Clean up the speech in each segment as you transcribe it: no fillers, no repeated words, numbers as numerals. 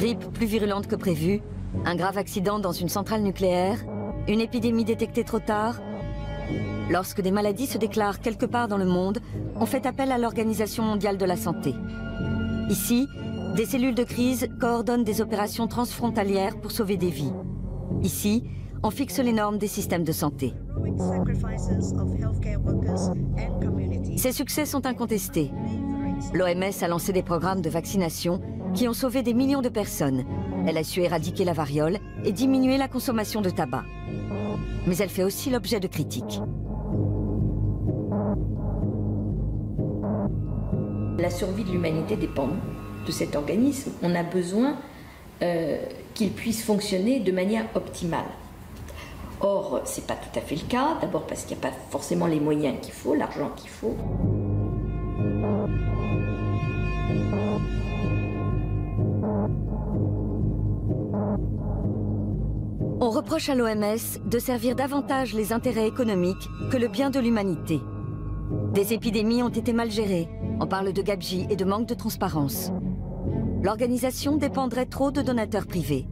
grippe plus virulente que prévu, un grave accident dans une centrale nucléaire, une épidémie détectée trop tard. Lorsque des maladies se déclarent quelque part dans le monde, on fait appel à l'Organisation mondiale de la santé. Ici, des cellules de crise coordonnent des opérations transfrontalières pour sauver des vies. Ici, on fixe les normes des systèmes de santé. Ces succès sont incontestés. L'OMS a lancé des programmes de vaccination qui ont sauvé des millions de personnes. Elle a su éradiquer la variole et diminuer la consommation de tabac. Mais elle fait aussi l'objet de critiques. La survie de l'humanité dépend de cet organisme. On a besoin qu'il puisse fonctionner de manière optimale. Or, ce n'est pas tout à fait le cas. D'abord parce qu'il n'y a pas forcément les moyens qu'il faut, l'argent qu'il faut. On reproche à l'OMS de servir davantage les intérêts économiques que le bien de l'humanité. Des épidémies ont été mal gérées. On parle de gabegie et de manque de transparence. L'organisation dépendrait trop de donateurs privés.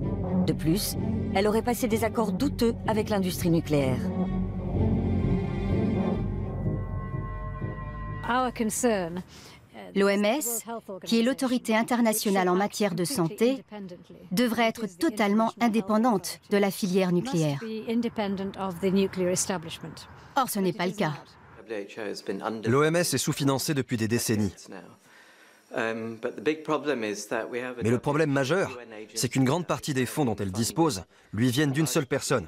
De plus, elle aurait passé des accords douteux avec l'industrie nucléaire. L'OMS, qui est l'autorité internationale en matière de santé, devrait être totalement indépendante de la filière nucléaire. Or, ce n'est pas le cas. L'OMS est sous-financée depuis des décennies. Mais le problème majeur, c'est qu'une grande partie des fonds dont elle dispose lui viennent d'une seule personne,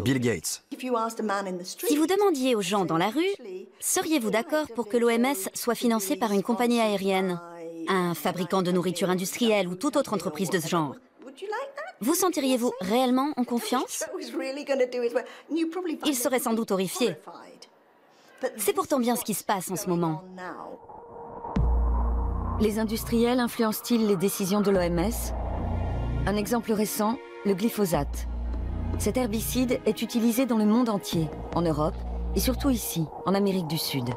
Bill Gates. Si vous demandiez aux gens dans la rue, seriez-vous d'accord pour que l'OMS soit financée par une compagnie aérienne, un fabricant de nourriture industrielle ou toute autre entreprise de ce genre? Vous sentiriez-vous réellement en confiance? Ils seraient sans doute horrifiés. C'est pourtant bien ce qui se passe en ce moment. Les industriels influencent-ils les décisions de l'OMS? Un exemple récent, le glyphosate. Cet herbicide est utilisé dans le monde entier, en Europe et surtout ici, en Amérique du Sud.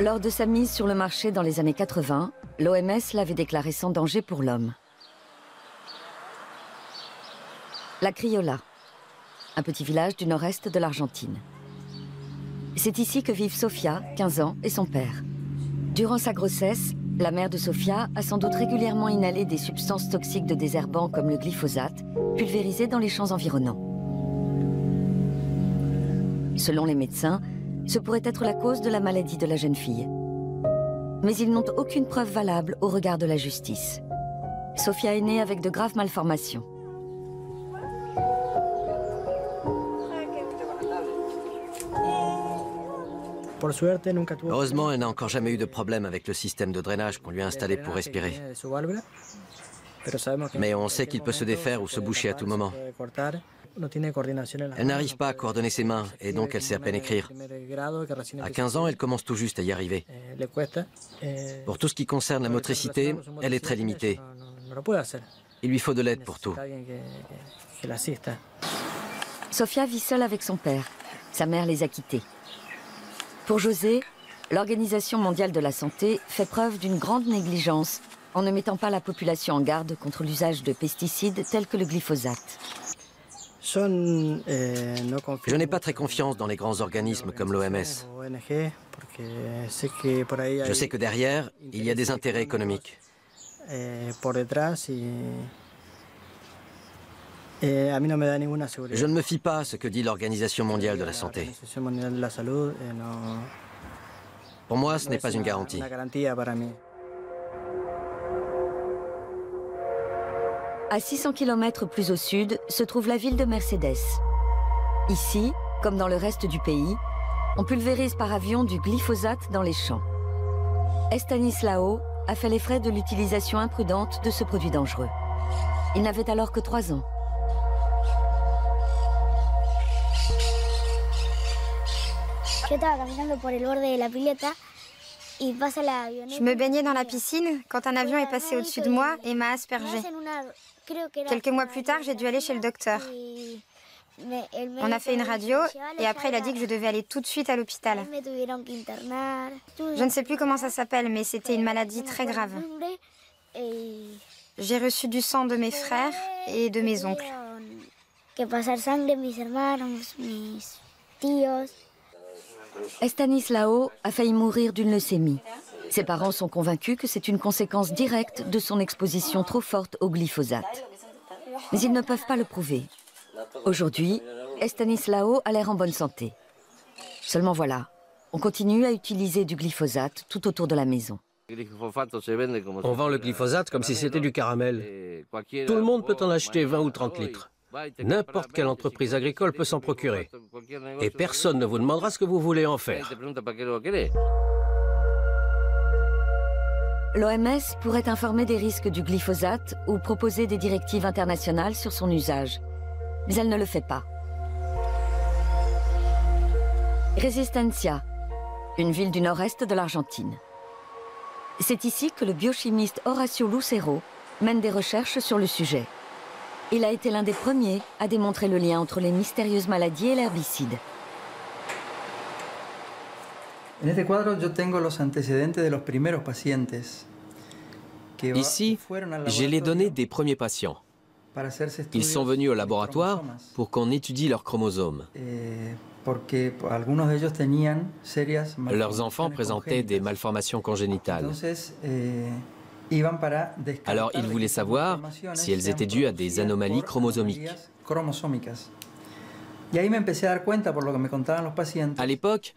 Lors de sa mise sur le marché dans les années 80, l'OMS l'avait déclaré sans danger pour l'homme. La Criolla, un petit village du nord-est de l'Argentine. C'est ici que vivent Sofia, 15 ans, et son père. Durant sa grossesse, la mère de Sofia a sans doute régulièrement inhalé des substances toxiques de désherbants comme le glyphosate, pulvérisées dans les champs environnants. Selon les médecins, ce pourrait être la cause de la maladie de la jeune fille. Mais ils n'ont aucune preuve valable au regard de la justice. Sofia est née avec de graves malformations. Heureusement, elle n'a encore jamais eu de problème avec le système de drainage qu'on lui a installé pour respirer. Mais on sait qu'il peut se défaire ou se boucher à tout moment. Elle n'arrive pas à coordonner ses mains et donc elle sait à peine écrire. À 15 ans, elle commence tout juste à y arriver. Pour tout ce qui concerne la motricité, elle est très limitée. Il lui faut de l'aide pour tout. Sofia vit seule avec son père. Sa mère les a quittés. Pour José, l'Organisation mondiale de la santé fait preuve d'une grande négligence en ne mettant pas la population en garde contre l'usage de pesticides tels que le glyphosate. Je n'ai pas très confiance dans les grands organismes comme l'OMS. Je sais que derrière, il y a des intérêts économiques. Je ne me fie pas à ce que dit l'Organisation mondiale de la santé. Pour moi, ce n'est pas une garantie. À 600 km plus au sud se trouve la ville de Mercedes. Ici, comme dans le reste du pays, on pulvérise par avion du glyphosate dans les champs. Estanislao a fait les frais de l'utilisation imprudente de ce produit dangereux. Il n'avait alors que 3 ans. Je me baignais dans la piscine quand un avion est passé au-dessus de moi et m'a aspergée. Quelques mois plus tard, j'ai dû aller chez le docteur. On a fait une radio et après il a dit que je devais aller tout de suite à l'hôpital. Je ne sais plus comment ça s'appelle, mais c'était une maladie très grave. J'ai reçu du sang de mes frères et de mes oncles. Estanislao a failli mourir d'une leucémie. Ses parents sont convaincus que c'est une conséquence directe de son exposition trop forte au glyphosate. Mais ils ne peuvent pas le prouver. Aujourd'hui, Estanislao a l'air en bonne santé. Seulement voilà, on continue à utiliser du glyphosate tout autour de la maison. On vend le glyphosate comme si c'était du caramel. Tout le monde peut en acheter 20 ou 30 litres. N'importe quelle entreprise agricole peut s'en procurer. Et personne ne vous demandera ce que vous voulez en faire. L'OMS pourrait informer des risques du glyphosate ou proposer des directives internationales sur son usage. Mais elle ne le fait pas. Resistencia, une ville du nord-est de l'Argentine. C'est ici que le biochimiste Horacio Lucero mène des recherches sur le sujet. Il a été l'un des premiers à démontrer le lien entre les mystérieuses maladies et l'herbicide. Ici, j'ai les données des premiers patients. Ils sont venus au laboratoire pour qu'on étudie leurs chromosomes. Leurs enfants présentaient des malformations congénitales. Alors ils voulaient savoir si elles étaient dues à des anomalies chromosomiques. À l'époque,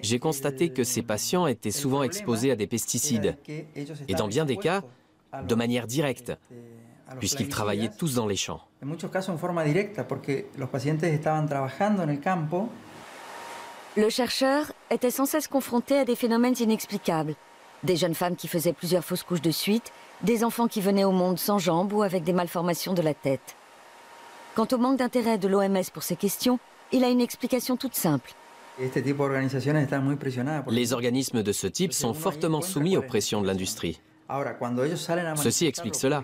j'ai constaté que ces patients étaient souvent exposés à des pesticides, et dans bien des cas, de manière directe, puisqu'ils travaillaient tous dans les champs. Le chercheur était sans cesse confronté à des phénomènes inexplicables. Des jeunes femmes qui faisaient plusieurs fausses couches de suite, des enfants qui venaient au monde sans jambes ou avec des malformations de la tête. Quant au manque d'intérêt de l'OMS pour ces questions, il a une explication toute simple. Les organismes de ce type sont fortement soumis aux pressions de l'industrie. Ceci explique cela.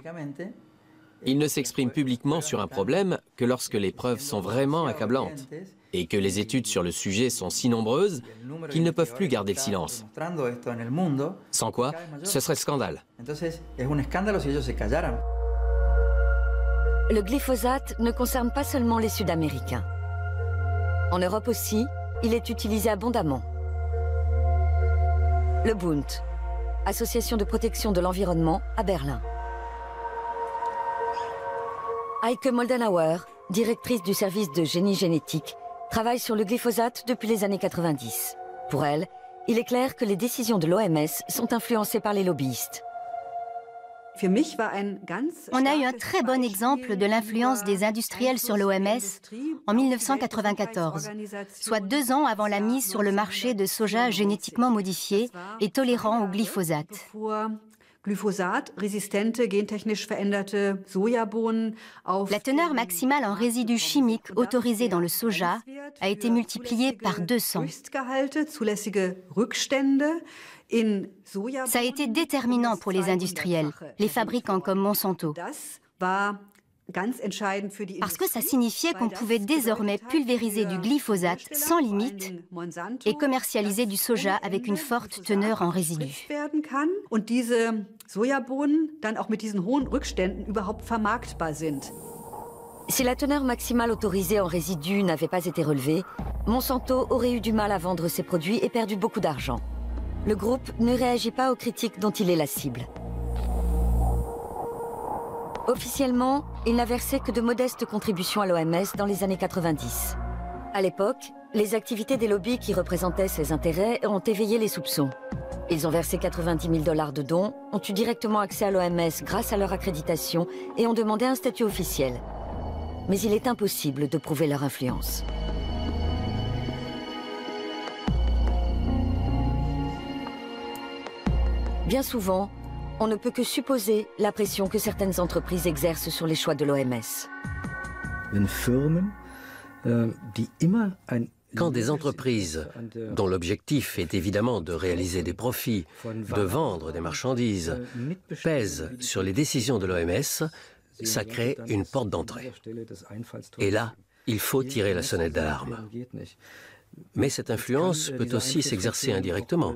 Ils ne s'expriment publiquement sur un problème que lorsque les preuves sont vraiment accablantes et que les études sur le sujet sont si nombreuses qu'ils ne peuvent plus garder le silence. Sans quoi, ce serait scandale. Le glyphosate ne concerne pas seulement les Sud-Américains. En Europe aussi, il est utilisé abondamment. Le Bund, association de protection de l'environnement à Berlin. Heike Moldenhauer, directrice du service de génie génétique, travaille sur le glyphosate depuis les années 90. Pour elle, il est clair que les décisions de l'OMS sont influencées par les lobbyistes. On a eu un très bon exemple de l'influence des industriels sur l'OMS en 1994, soit 2 ans avant la mise sur le marché de soja génétiquement modifié et tolérant au glyphosate. La teneur maximale en résidus chimiques autorisés dans le soja a été multipliée par 200. Ça a été déterminant pour les industriels, les fabricants comme Monsanto. Parce que ça signifiait qu'on pouvait désormais pulvériser du glyphosate sans limite et commercialiser du soja avec une forte teneur en résidus. Si la teneur maximale autorisée en résidus n'avait pas été relevée, Monsanto aurait eu du mal à vendre ses produits et perdu beaucoup d'argent. Le groupe ne réagit pas aux critiques dont il est la cible. Officiellement, il n'a versé que de modestes contributions à l'OMS dans les années 90. À l'époque, les activités des lobbies qui représentaient ses intérêts ont éveillé les soupçons. Ils ont versé 90 000 $ de dons, ont eu directement accès à l'OMS grâce à leur accréditation et ont demandé un statut officiel. Mais il est impossible de prouver leur influence. Bien souvent, on ne peut que supposer la pression que certaines entreprises exercent sur les choix de l'OMS. Quand des entreprises, dont l'objectif est évidemment de réaliser des profits, de vendre des marchandises, pèsent sur les décisions de l'OMS, ça crée une porte d'entrée. Et là, il faut tirer la sonnette d'alarme. Mais cette influence peut aussi s'exercer indirectement,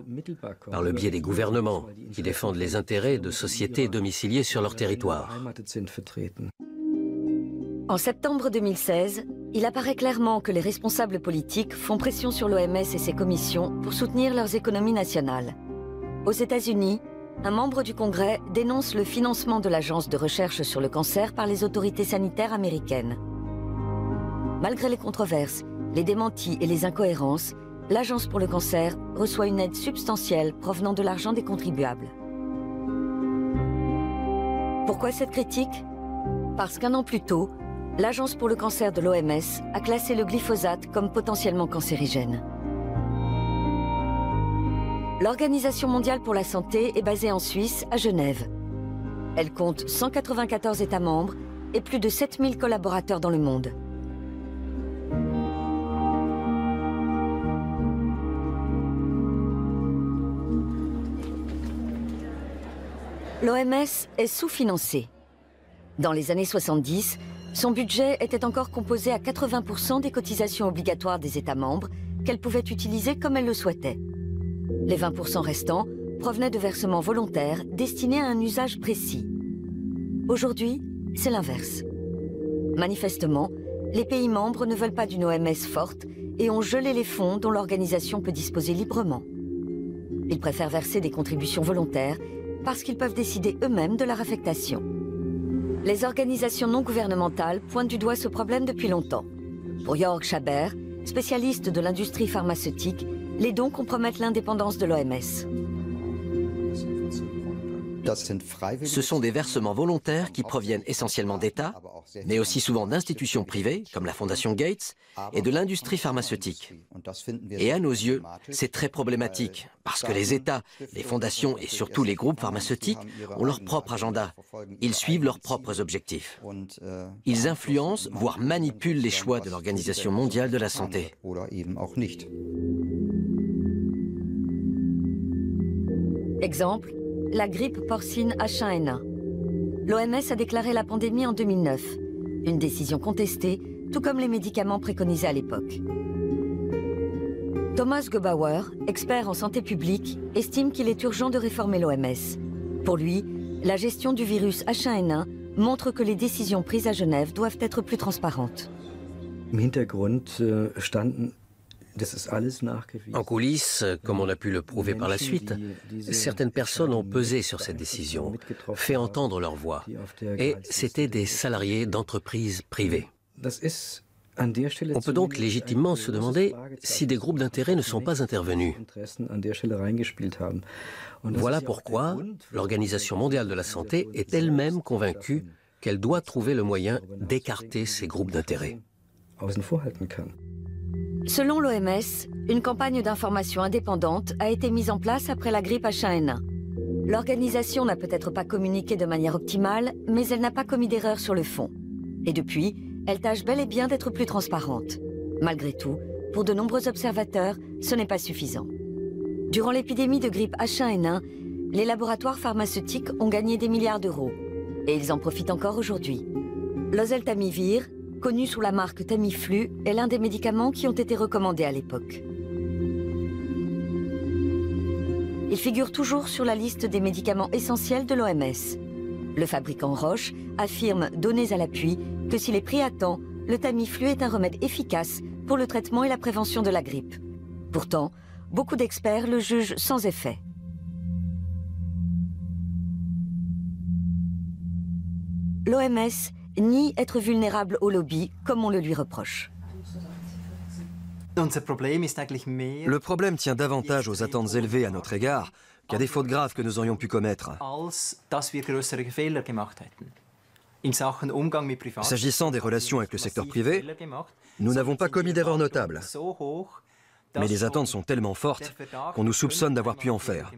par le biais des gouvernements qui défendent les intérêts de sociétés domiciliées sur leur territoire. En septembre 2016, il apparaît clairement que les responsables politiques font pression sur l'OMS et ses commissions pour soutenir leurs économies nationales. Aux États-Unis, un membre du Congrès dénonce le financement de l'Agence de recherche sur le cancer par les autorités sanitaires américaines. Malgré les controverses, les démentis et les incohérences, l'Agence pour le cancer reçoit une aide substantielle provenant de l'argent des contribuables. Pourquoi cette critique? Parce qu'un an plus tôt, l'Agence pour le cancer de l'OMS a classé le glyphosate comme potentiellement cancérigène. L'Organisation mondiale pour la santé est basée en Suisse, à Genève. Elle compte 194 États membres et plus de 7000 collaborateurs dans le monde. L'OMS est sous-financée. Dans les années 70, son budget était encore composé à 80% des cotisations obligatoires des États membres qu'elle pouvait utiliser comme elle le souhaitait. Les 20% restants provenaient de versements volontaires destinés à un usage précis. Aujourd'hui, c'est l'inverse. Manifestement, les pays membres ne veulent pas d'une OMS forte et ont gelé les fonds dont l'organisation peut disposer librement. Ils préfèrent verser des contributions volontaires parce qu'ils peuvent décider eux-mêmes de leur affectation. Les organisations non gouvernementales pointent du doigt ce problème depuis longtemps. Pour Jörg Schaber, spécialiste de l'industrie pharmaceutique, les dons compromettent l'indépendance de l'OMS. Ce sont des versements volontaires qui proviennent essentiellement d'États, mais aussi souvent d'institutions privées, comme la Fondation Gates, et de l'industrie pharmaceutique. Et à nos yeux, c'est très problématique, parce que les États, les fondations et surtout les groupes pharmaceutiques ont leur propre agenda. Ils suivent leurs propres objectifs. Ils influencent, voire manipulent les choix de l'Organisation mondiale de la santé. Exemple, la grippe porcine H1N1. L'OMS a déclaré la pandémie en 2009, une décision contestée, tout comme les médicaments préconisés à l'époque. Thomas Gebauer, expert en santé publique, estime qu'il est urgent de réformer l'OMS. Pour lui, la gestion du virus H1N1 montre que les décisions prises à Genève doivent être plus transparentes. En coulisses, comme on a pu le prouver par la suite, certaines personnes ont pesé sur cette décision, fait entendre leur voix, et c'étaient des salariés d'entreprises privées. On peut donc légitimement se demander si des groupes d'intérêt ne sont pas intervenus. Voilà pourquoi l'Organisation mondiale de la santé est elle-même convaincue qu'elle doit trouver le moyen d'écarter ces groupes d'intérêt. Selon l'OMS, une campagne d'information indépendante a été mise en place après la grippe H1N1. L'organisation n'a peut-être pas communiqué de manière optimale, mais elle n'a pas commis d'erreur sur le fond. Et depuis, elle tâche bel et bien d'être plus transparente. Malgré tout, pour de nombreux observateurs, ce n'est pas suffisant. Durant l'épidémie de grippe H1N1, les laboratoires pharmaceutiques ont gagné des milliards d'euros. Et ils en profitent encore aujourd'hui. L'oseltamivir, connu sous la marque Tamiflu, est l'un des médicaments qui ont été recommandés à l'époque. Il figure toujours sur la liste des médicaments essentiels de l'OMS. Le fabricant Roche affirme, données à l'appui, que s'il est pris à temps, le Tamiflu est un remède efficace pour le traitement et la prévention de la grippe. Pourtant, beaucoup d'experts le jugent sans effet. L'OMS nie être vulnérable au lobby, comme on le lui reproche. Le problème tient davantage aux attentes élevées à notre égard qu'à des fautes graves que nous aurions pu commettre. S'agissant des relations avec le secteur privé, nous n'avons pas commis d'erreurs notables. Mais les attentes sont tellement fortes qu'on nous soupçonne d'avoir pu en faire.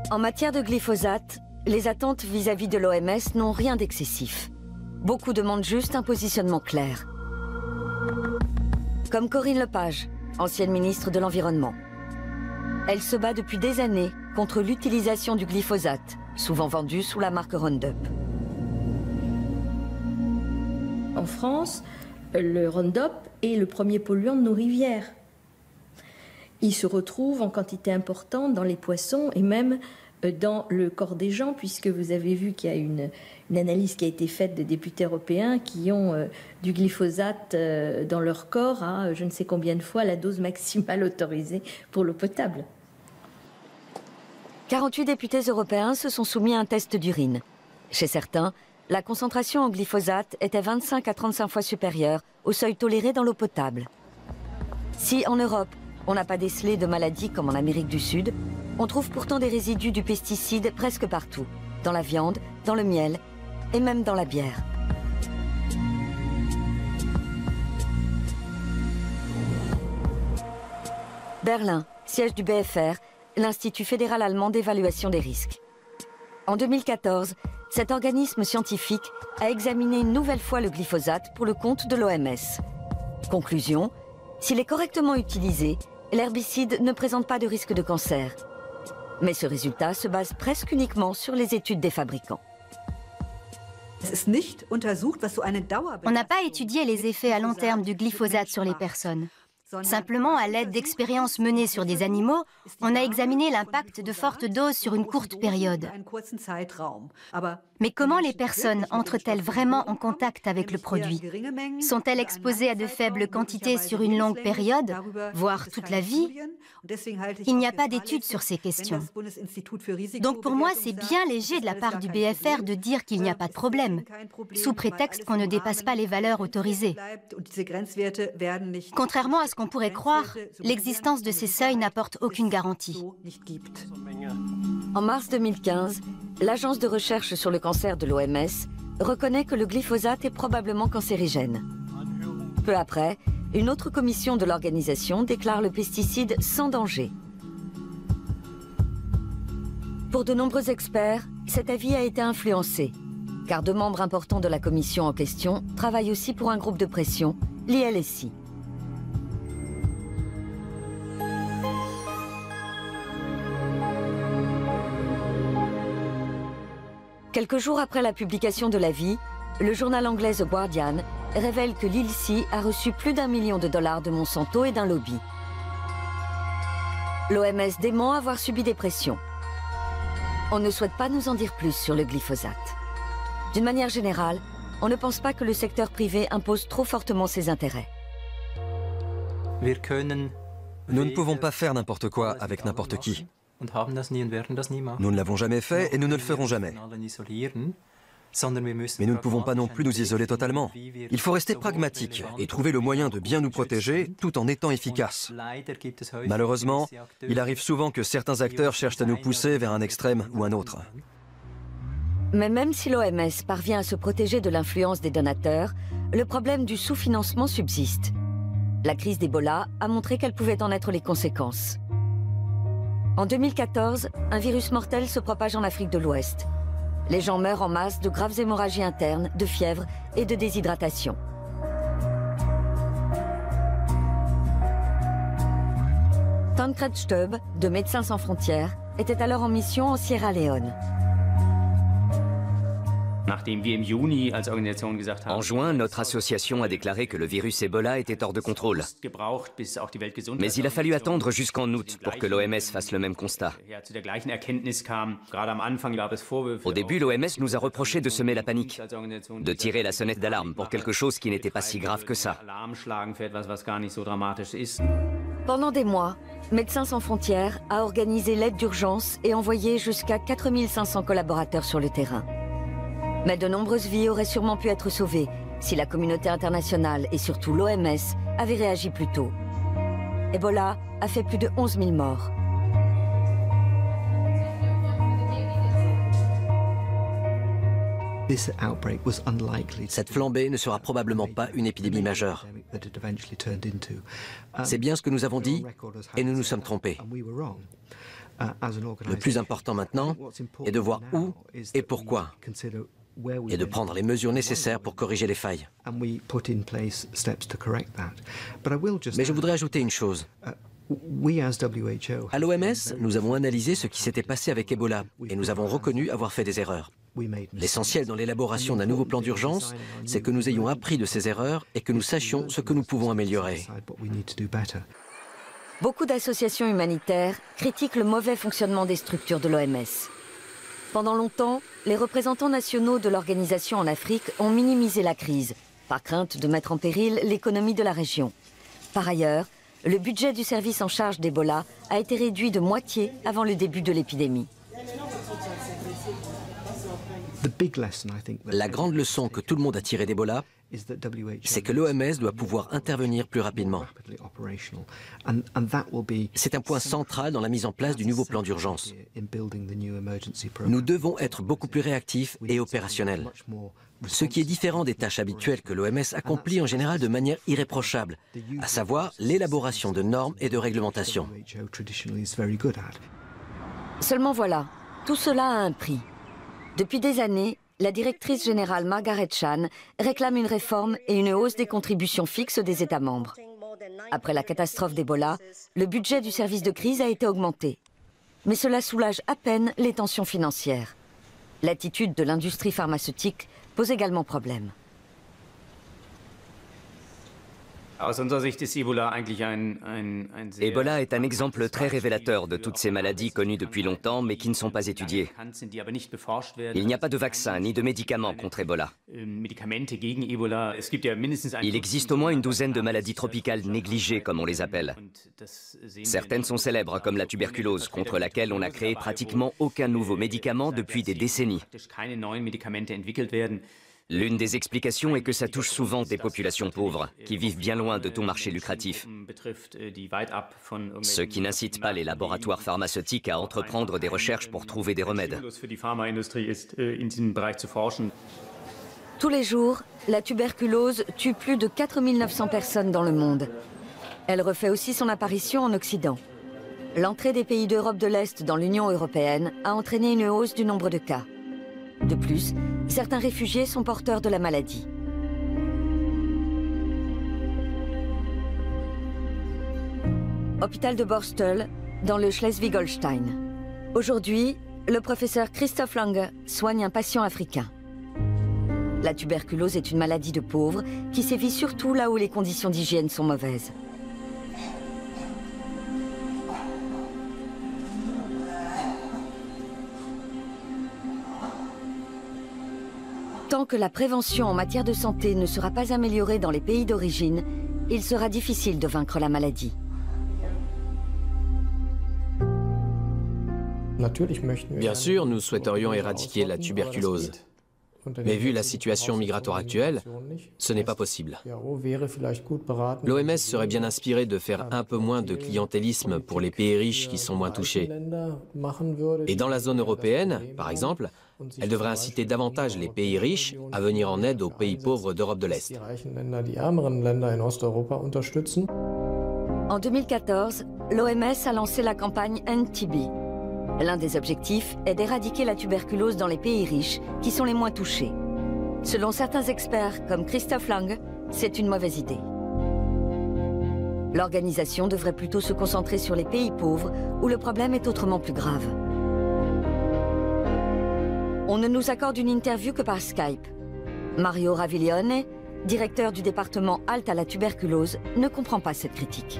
En matière de glyphosate, les attentes vis-à-vis de l'OMS n'ont rien d'excessif. Beaucoup demandent juste un positionnement clair. Comme Corinne Lepage, ancienne ministre de l'Environnement. Elle se bat depuis des années contre l'utilisation du glyphosate souvent vendus sous la marque Roundup. En France, le Roundup est le premier polluant de nos rivières. Il se retrouve en quantité importante dans les poissons et même dans le corps des gens, puisque vous avez vu qu'il y a une analyse qui a été faite de députés européens qui ont du glyphosate dans leur corps à je ne sais combien de fois la dose maximale autorisée pour l'eau potable. 48 députés européens se sont soumis à un test d'urine. Chez certains, la concentration en glyphosate était 25 à 35 fois supérieure au seuil toléré dans l'eau potable. Si en Europe, on n'a pas décelé de maladies comme en Amérique du Sud, on trouve pourtant des résidus du pesticide presque partout, dans la viande, dans le miel et même dans la bière. Berlin, siège du BfR, l'Institut fédéral allemand d'évaluation des risques. En 2014, cet organisme scientifique a examiné une nouvelle fois le glyphosate pour le compte de l'OMS. Conclusion, s'il est correctement utilisé, l'herbicide ne présente pas de risque de cancer. Mais ce résultat se base presque uniquement sur les études des fabricants. On n'a pas étudié les effets à long terme du glyphosate sur les personnes. Simplement, à l'aide d'expériences menées sur des animaux, on a examiné l'impact de fortes doses sur une courte période. Mais comment les personnes entrent-elles vraiment en contact avec le produit? Sont-elles exposées à de faibles quantités sur une longue période, voire toute la vie? Il n'y a pas d'études sur ces questions. Donc pour moi, c'est bien léger de la part du BfR de dire qu'il n'y a pas de problème, sous prétexte qu'on ne dépasse pas les valeurs autorisées. Contrairement à ce qu'on pourrait croire, l'existence de ces seuils n'apporte aucune garantie. En mars 2015, l'Agence de recherche sur le cancer de l'OMS reconnaît que le glyphosate est probablement cancérigène. Peu après, une autre commission de l'organisation déclare le pesticide sans danger. Pour de nombreux experts, cet avis a été influencé, car deux membres importants de la commission en question travaillent aussi pour un groupe de pression, l'ILSI. Quelques jours après la publication de l'avis, le journal anglais The Guardian révèle que l'ILSI a reçu plus d'1 million de dollars de Monsanto et d'un lobby. L'OMS dément avoir subi des pressions. On ne souhaite pas nous en dire plus sur le glyphosate. D'une manière générale, on ne pense pas que le secteur privé impose trop fortement ses intérêts. Nous ne pouvons pas faire n'importe quoi avec n'importe qui. Nous ne l'avons jamais fait et nous ne le ferons jamais. Mais nous ne pouvons pas non plus nous isoler totalement. Il faut rester pragmatique et trouver le moyen de bien nous protéger tout en étant efficace. Malheureusement, il arrive souvent que certains acteurs cherchent à nous pousser vers un extrême ou un autre. Mais même si l'OMS parvient à se protéger de l'influence des donateurs, le problème du sous-financement subsiste. La crise d'Ebola a montré quelles pouvaient en être les conséquences. En 2014, un virus mortel se propage en Afrique de l'Ouest. Les gens meurent en masse de graves hémorragies internes, de fièvre et de déshydratation. Tancred Stoeb, de Médecins sans frontières, était alors en mission en Sierra Leone. En juin, notre association a déclaré que le virus Ebola était hors de contrôle. Mais il a fallu attendre jusqu'en août pour que l'OMS fasse le même constat. Au début, l'OMS nous a reproché de semer la panique, de tirer la sonnette d'alarme pour quelque chose qui n'était pas si grave que ça. Pendant des mois, Médecins sans frontières a organisé l'aide d'urgence et envoyé jusqu'à 4500 collaborateurs sur le terrain. Mais de nombreuses vies auraient sûrement pu être sauvées si la communauté internationale et surtout l'OMS avaient réagi plus tôt. Ebola a fait plus de 11 000 morts. Cette flambée ne sera probablement pas une épidémie majeure. C'est bien ce que nous avons dit et nous nous sommes trompés. Le plus important maintenant est de voir où et pourquoi, et de prendre les mesures nécessaires pour corriger les failles. Mais je voudrais ajouter une chose. À l'OMS, nous avons analysé ce qui s'était passé avec Ebola et nous avons reconnu avoir fait des erreurs. L'essentiel dans l'élaboration d'un nouveau plan d'urgence, c'est que nous ayons appris de ces erreurs et que nous sachions ce que nous pouvons améliorer. Beaucoup d'associations humanitaires critiquent le mauvais fonctionnement des structures de l'OMS. Pendant longtemps, les représentants nationaux de l'organisation en Afrique ont minimisé la crise, par crainte de mettre en péril l'économie de la région. Par ailleurs, le budget du service en charge d'Ebola a été réduit de moitié avant le début de l'épidémie. La grande leçon que tout le monde a tirée d'Ebola, c'est que l'OMS doit pouvoir intervenir plus rapidement. C'est un point central dans la mise en place du nouveau plan d'urgence. Nous devons être beaucoup plus réactifs et opérationnels. Ce qui est différent des tâches habituelles que l'OMS accomplit en général de manière irréprochable, à savoir l'élaboration de normes et de réglementations. Seulement voilà, tout cela a un prix. Depuis des années, la directrice générale Margaret Chan réclame une réforme et une hausse des contributions fixes des États membres. Après la catastrophe d'Ebola, le budget du service de crise a été augmenté. Mais cela soulage à peine les tensions financières. L'attitude de l'industrie pharmaceutique pose également problème. Ebola est un exemple très révélateur de toutes ces maladies connues depuis longtemps mais qui ne sont pas étudiées. Il n'y a pas de vaccin ni de médicaments contre Ebola. Il existe au moins une douzaine de maladies tropicales négligées, comme on les appelle. Certaines sont célèbres, comme la tuberculose, contre laquelle on n'a créé pratiquement aucun nouveau médicament depuis des décennies. L'une des explications est que ça touche souvent des populations pauvres, qui vivent bien loin de tout marché lucratif. Ce qui n'incite pas les laboratoires pharmaceutiques à entreprendre des recherches pour trouver des remèdes. Tous les jours, la tuberculose tue plus de 4 900 personnes dans le monde. Elle refait aussi son apparition en Occident. L'entrée des pays d'Europe de l'Est dans l'Union européenne a entraîné une hausse du nombre de cas. De plus, certains réfugiés sont porteurs de la maladie. Hôpital de Borstel, dans le Schleswig-Holstein. Aujourd'hui, le professeur Christoph Lange soigne un patient africain. La tuberculose est une maladie de pauvres qui sévit surtout là où les conditions d'hygiène sont mauvaises. Tant que la prévention en matière de santé ne sera pas améliorée dans les pays d'origine, il sera difficile de vaincre la maladie. Bien sûr, nous souhaiterions éradiquer la tuberculose. Mais vu la situation migratoire actuelle, ce n'est pas possible. L'OMS serait bien inspirée de faire un peu moins de clientélisme pour les pays riches qui sont moins touchés. Et dans la zone européenne, par exemple, elle devrait inciter davantage les pays riches à venir en aide aux pays pauvres d'Europe de l'Est. En 2014, l'OMS a lancé la campagne End TB. L'un des objectifs est d'éradiquer la tuberculose dans les pays riches, qui sont les moins touchés. Selon certains experts, comme Christoph Lange, c'est une mauvaise idée. L'organisation devrait plutôt se concentrer sur les pays pauvres, où le problème est autrement plus grave. On ne nous accorde une interview que par Skype. Mario Raviglione, directeur du département Halte à la tuberculose, ne comprend pas cette critique.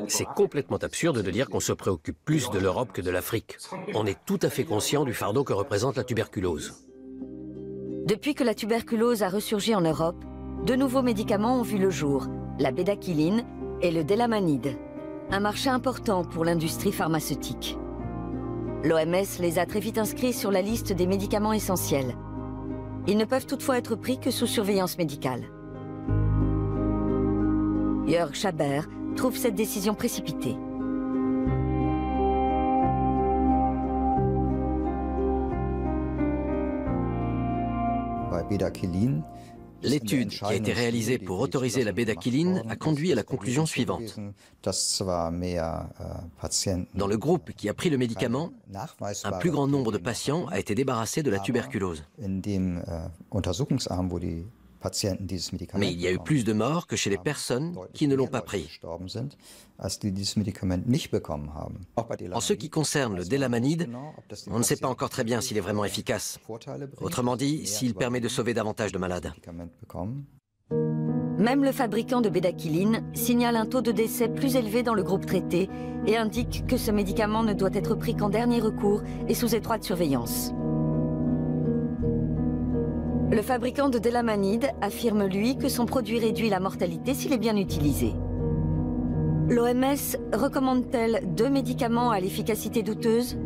C'est complètement absurde de dire qu'on se préoccupe plus de l'Europe que de l'Afrique. On est tout à fait conscient du fardeau que représente la tuberculose. Depuis que la tuberculose a ressurgi en Europe, de nouveaux médicaments ont vu le jour, la bédaquiline et le délamanide. Un marché important pour l'industrie pharmaceutique. L'OMS les a très vite inscrits sur la liste des médicaments essentiels. Ils ne peuvent toutefois être pris que sous surveillance médicale. Jörg Schaber trouve cette décision précipitée. L'étude qui a été réalisée pour autoriser la bédaquiline a conduit à la conclusion suivante. Dans le groupe qui a pris le médicament, un plus grand nombre de patients a été débarrassé de la tuberculose. Mais il y a eu plus de morts que chez les personnes qui ne l'ont pas pris. En ce qui concerne le délamanide, on ne sait pas encore très bien s'il est vraiment efficace. Autrement dit, s'il permet de sauver davantage de malades. Même le fabricant de bédaquiline signale un taux de décès plus élevé dans le groupe traité et indique que ce médicament ne doit être pris qu'en dernier recours et sous étroite surveillance. Le fabricant de délamanide affirme, lui, que son produit réduit la mortalité s'il est bien utilisé. L'OMS recommande-t-elle 2 médicaments à l'efficacité douteuse?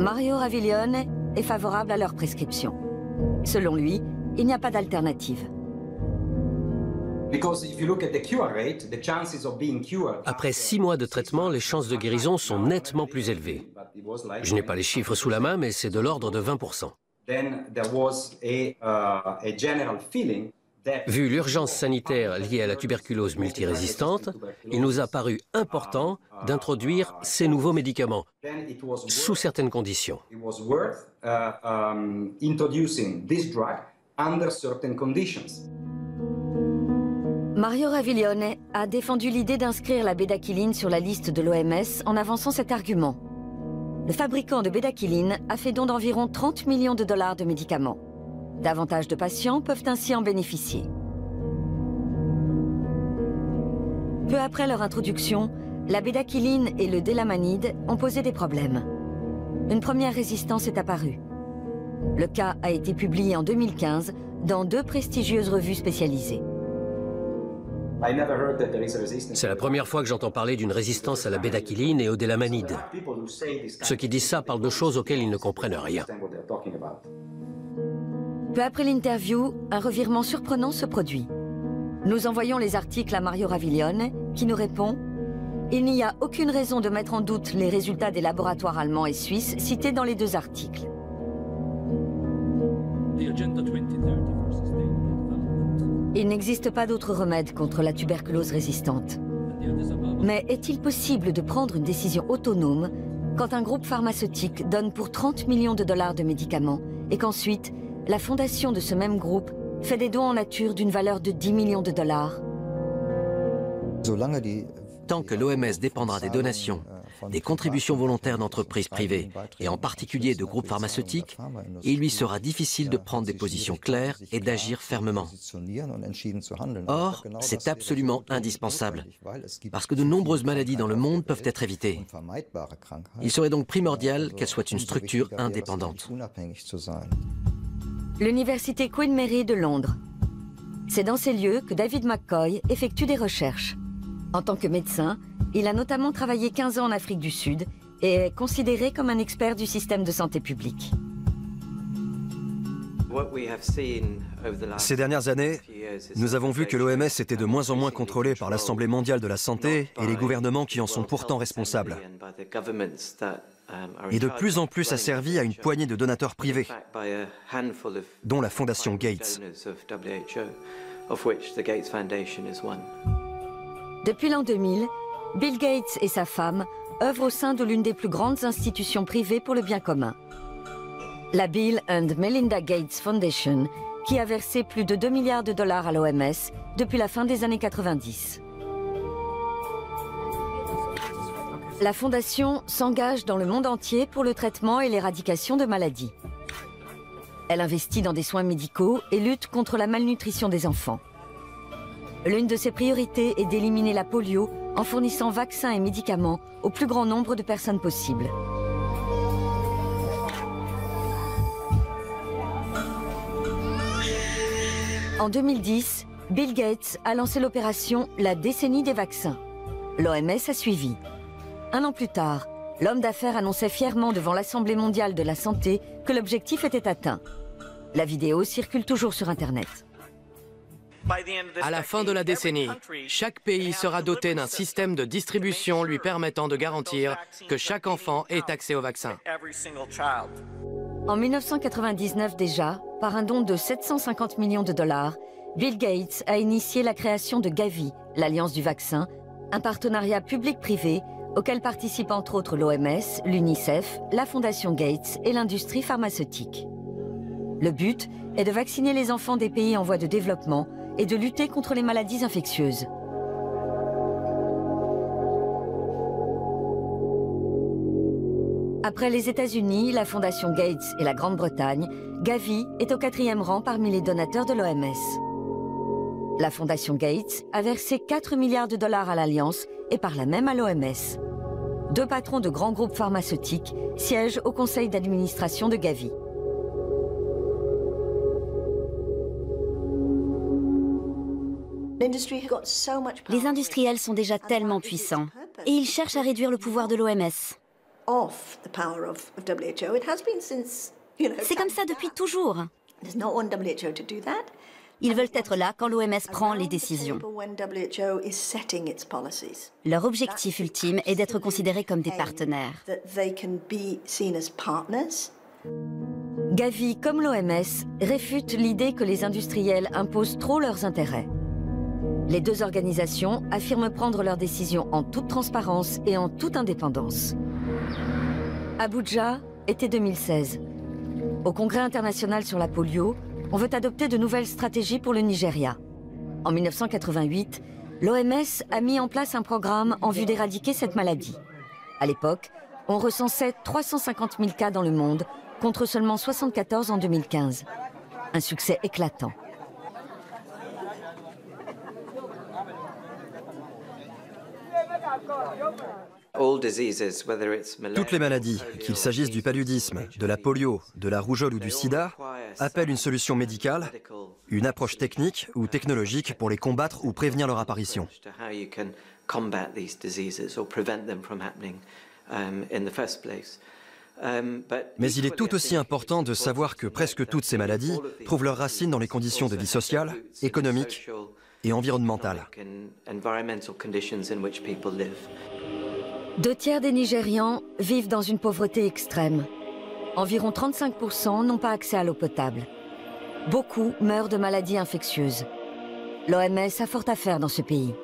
Mario Raviglione est favorable à leur prescription. Selon lui, il n'y a pas d'alternative. Après 6 mois de traitement, les chances de guérison sont nettement plus élevées. Je n'ai pas les chiffres sous la main, mais c'est de l'ordre de 20%. Vu l'urgence sanitaire liée à la tuberculose multirésistante, il nous a paru important d'introduire ces nouveaux médicaments, sous certaines conditions. Mario Raviglione a défendu l'idée d'inscrire la bédaquiline sur la liste de l'OMS en avançant cet argument. Le fabricant de bédaquiline a fait don d'environ 30 millions de dollars de médicaments. Davantage de patients peuvent ainsi en bénéficier. Peu après leur introduction, la bédaquiline et le délamanide ont posé des problèmes. Une première résistance est apparue. Le cas a été publié en 2015 dans 2 prestigieuses revues spécialisées. C'est la première fois que j'entends parler d'une résistance à la bédaquiline et au délamanide. Ceux qui disent ça parlent de choses auxquelles ils ne comprennent rien. Peu après l'interview, un revirement surprenant se produit. Nous envoyons les articles à Mario Raviglione, qui nous répond « Il n'y a aucune raison de mettre en doute les résultats des laboratoires allemands et suisses cités dans les 2 articles. » Il n'existe pas d'autre remède contre la tuberculose résistante. Mais est-il possible de prendre une décision autonome quand un groupe pharmaceutique donne pour 30 millions de dollars de médicaments et qu'ensuite, la fondation de ce même groupe fait des dons en nature d'une valeur de 10 millions de dollars? Tant que l'OMS dépendra des donations, des contributions volontaires d'entreprises privées, et en particulier de groupes pharmaceutiques, il lui sera difficile de prendre des positions claires et d'agir fermement. Or, c'est absolument indispensable, parce que de nombreuses maladies dans le monde peuvent être évitées. Il serait donc primordial qu'elle soit une structure indépendante. L'université Queen Mary de Londres. C'est dans ces lieux que David McCoy effectue des recherches. En tant que médecin, il a notamment travaillé 15 ans en Afrique du Sud et est considéré comme un expert du système de santé publique. Ces dernières années, nous avons vu que l'OMS était de moins en moins contrôlée par l'Assemblée mondiale de la santé et les gouvernements qui en sont pourtant responsables. Et de plus en plus asservie à une poignée de donateurs privés, dont la Fondation Gates. Depuis l'an 2000, Bill Gates et sa femme œuvrent au sein de l'une des plus grandes institutions privées pour le bien commun. La Bill and Melinda Gates Foundation, qui a versé plus de 2 milliards de dollars à l'OMS depuis la fin des années 90. La fondation s'engage dans le monde entier pour le traitement et l'éradication de maladies. Elle investit dans des soins médicaux et lutte contre la malnutrition des enfants. L'une de ses priorités est d'éliminer la polio en fournissant vaccins et médicaments au plus grand nombre de personnes possible. En 2010, Bill Gates a lancé l'opération La décennie des vaccins. L'OMS a suivi. 1 an plus tard, l'homme d'affaires annonçait fièrement devant l'Assemblée mondiale de la santé que l'objectif était atteint. La vidéo circule toujours sur Internet. À la fin de la décennie, chaque pays sera doté d'un système de distribution lui permettant de garantir que chaque enfant ait accès au vaccin. En 1999 déjà, par un don de 750 millions de dollars, Bill Gates a initié la création de Gavi, l'Alliance du vaccin, un partenariat public-privé auquel participent entre autres l'OMS, l'UNICEF, la Fondation Gates et l'industrie pharmaceutique. Le but est de vacciner les enfants des pays en voie de développement et de lutter contre les maladies infectieuses. Après les États-Unis, la Fondation Gates et la Grande-Bretagne, Gavi est au 4e rang parmi les donateurs de l'OMS. La Fondation Gates a versé 4 milliards de dollars à l'Alliance et par là même à l'OMS. 2 patrons de grands groupes pharmaceutiques siègent au conseil d'administration de Gavi. Les industriels sont déjà tellement puissants et ils cherchent à réduire le pouvoir de l'OMS. C'est comme ça depuis toujours. Ils veulent être là quand l'OMS prend les décisions. Leur objectif ultime est d'être considérés comme des partenaires. Gavi, comme l'OMS, réfute l'idée que les industriels imposent trop leurs intérêts. Les 2 organisations affirment prendre leurs décisions en toute transparence et en toute indépendance. Abuja, été 2016. Au Congrès international sur la polio, on veut adopter de nouvelles stratégies pour le Nigeria. En 1988, l'OMS a mis en place un programme en vue d'éradiquer cette maladie. À l'époque, on recensait 350 000 cas dans le monde, contre seulement 74 en 2015. Un succès éclatant. Toutes les maladies, qu'il s'agisse du paludisme, de la polio, de la rougeole ou du sida, appellent une solution médicale, une approche technique ou technologique pour les combattre ou prévenir leur apparition. Mais il est tout aussi important de savoir que presque toutes ces maladies trouvent leurs racines dans les conditions de vie sociale, économique et environnementale. 2 tiers des Nigérians vivent dans une pauvreté extrême. Environ 35% n'ont pas accès à l'eau potable. Beaucoup meurent de maladies infectieuses. L'OMS a fort à faire dans ce pays.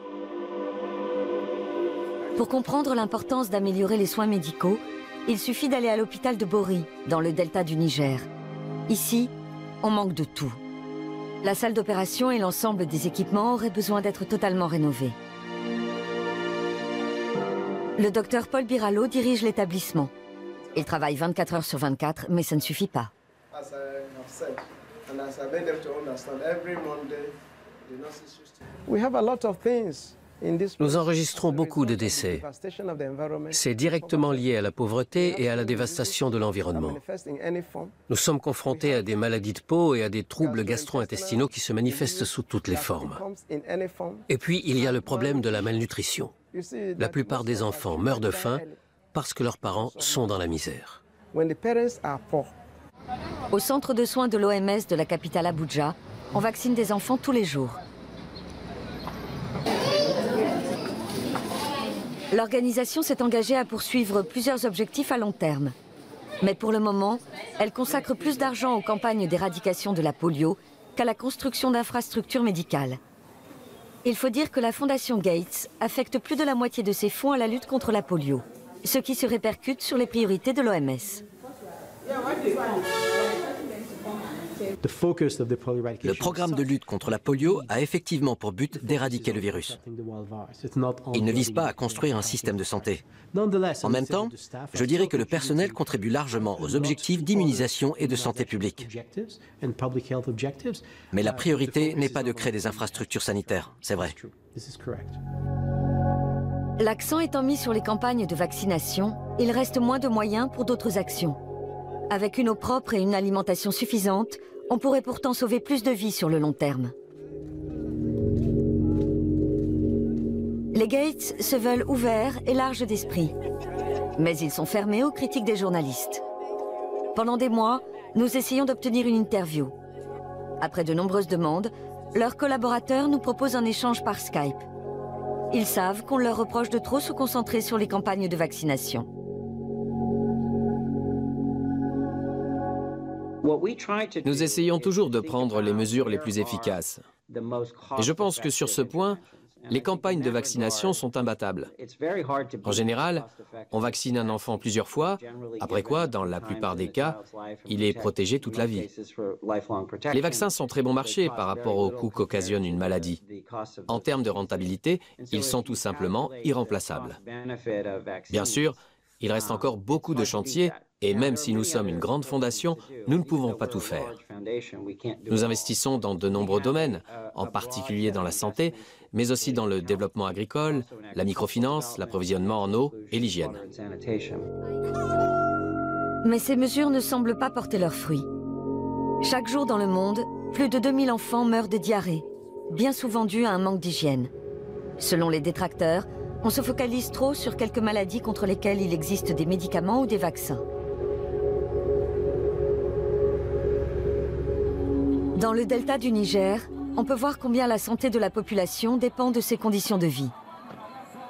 Pour comprendre l'importance d'améliorer les soins médicaux, il suffit d'aller à l'hôpital de Bori, dans le delta du Niger. Ici, on manque de tout. La salle d'opération et l'ensemble des équipements auraient besoin d'être totalement rénovés. Le docteur Paul Biralo dirige l'établissement. Il travaille 24 heures sur 24, mais ça ne suffit pas. Nous enregistrons beaucoup de décès. C'est directement lié à la pauvreté et à la dévastation de l'environnement. Nous sommes confrontés à des maladies de peau et à des troubles gastro-intestinaux qui se manifestent sous toutes les formes. Et puis, il y a le problème de la malnutrition. La plupart des enfants meurent de faim parce que leurs parents sont dans la misère. Au centre de soins de l'OMS de la capitale Abuja, on vaccine des enfants tous les jours. L'organisation s'est engagée à poursuivre plusieurs objectifs à long terme. Mais pour le moment, elle consacre plus d'argent aux campagnes d'éradication de la polio qu'à la construction d'infrastructures médicales. Il faut dire que la Fondation Gates affecte plus de la moitié de ses fonds à la lutte contre la polio, ce qui se répercute sur les priorités de l'OMS. Le programme de lutte contre la polio a effectivement pour but d'éradiquer le virus. Il ne vise pas à construire un système de santé. En même temps, je dirais que le personnel contribue largement aux objectifs d'immunisation et de santé publique. Mais la priorité n'est pas de créer des infrastructures sanitaires, c'est vrai. L'accent étant mis sur les campagnes de vaccination, il reste moins de moyens pour d'autres actions. Avec une eau propre et une alimentation suffisante, on pourrait pourtant sauver plus de vies sur le long terme. Les Gates se veulent ouverts et larges d'esprit. Mais ils sont fermés aux critiques des journalistes. Pendant des mois, nous essayons d'obtenir une interview. Après de nombreuses demandes, leurs collaborateurs nous proposent un échange par Skype. Ils savent qu'on leur reproche de trop se concentrer sur les campagnes de vaccination. Nous essayons toujours de prendre les mesures les plus efficaces. Et je pense que sur ce point, Les campagnes de vaccination sont imbattables. En général, on vaccine un enfant plusieurs fois, après quoi, dans la plupart des cas, il est protégé toute la vie. Les vaccins sont très bon marché par rapport au coût qu'occasionne une maladie. En termes de rentabilité, ils sont tout simplement irremplaçables. Bien sûr, il reste encore beaucoup de chantiers, et même si nous sommes une grande fondation, nous ne pouvons pas tout faire. Nous investissons dans de nombreux domaines, en particulier dans la santé, mais aussi dans le développement agricole, la microfinance, l'approvisionnement en eau et l'hygiène. Mais ces mesures ne semblent pas porter leurs fruits. Chaque jour dans le monde, plus de 2000 enfants meurent de diarrhée, bien souvent dû à un manque d'hygiène. Selon les détracteurs, on se focalise trop sur quelques maladies contre lesquelles il existe des médicaments ou des vaccins. Dans le delta du Niger, on peut voir combien la santé de la population dépend de ses conditions de vie.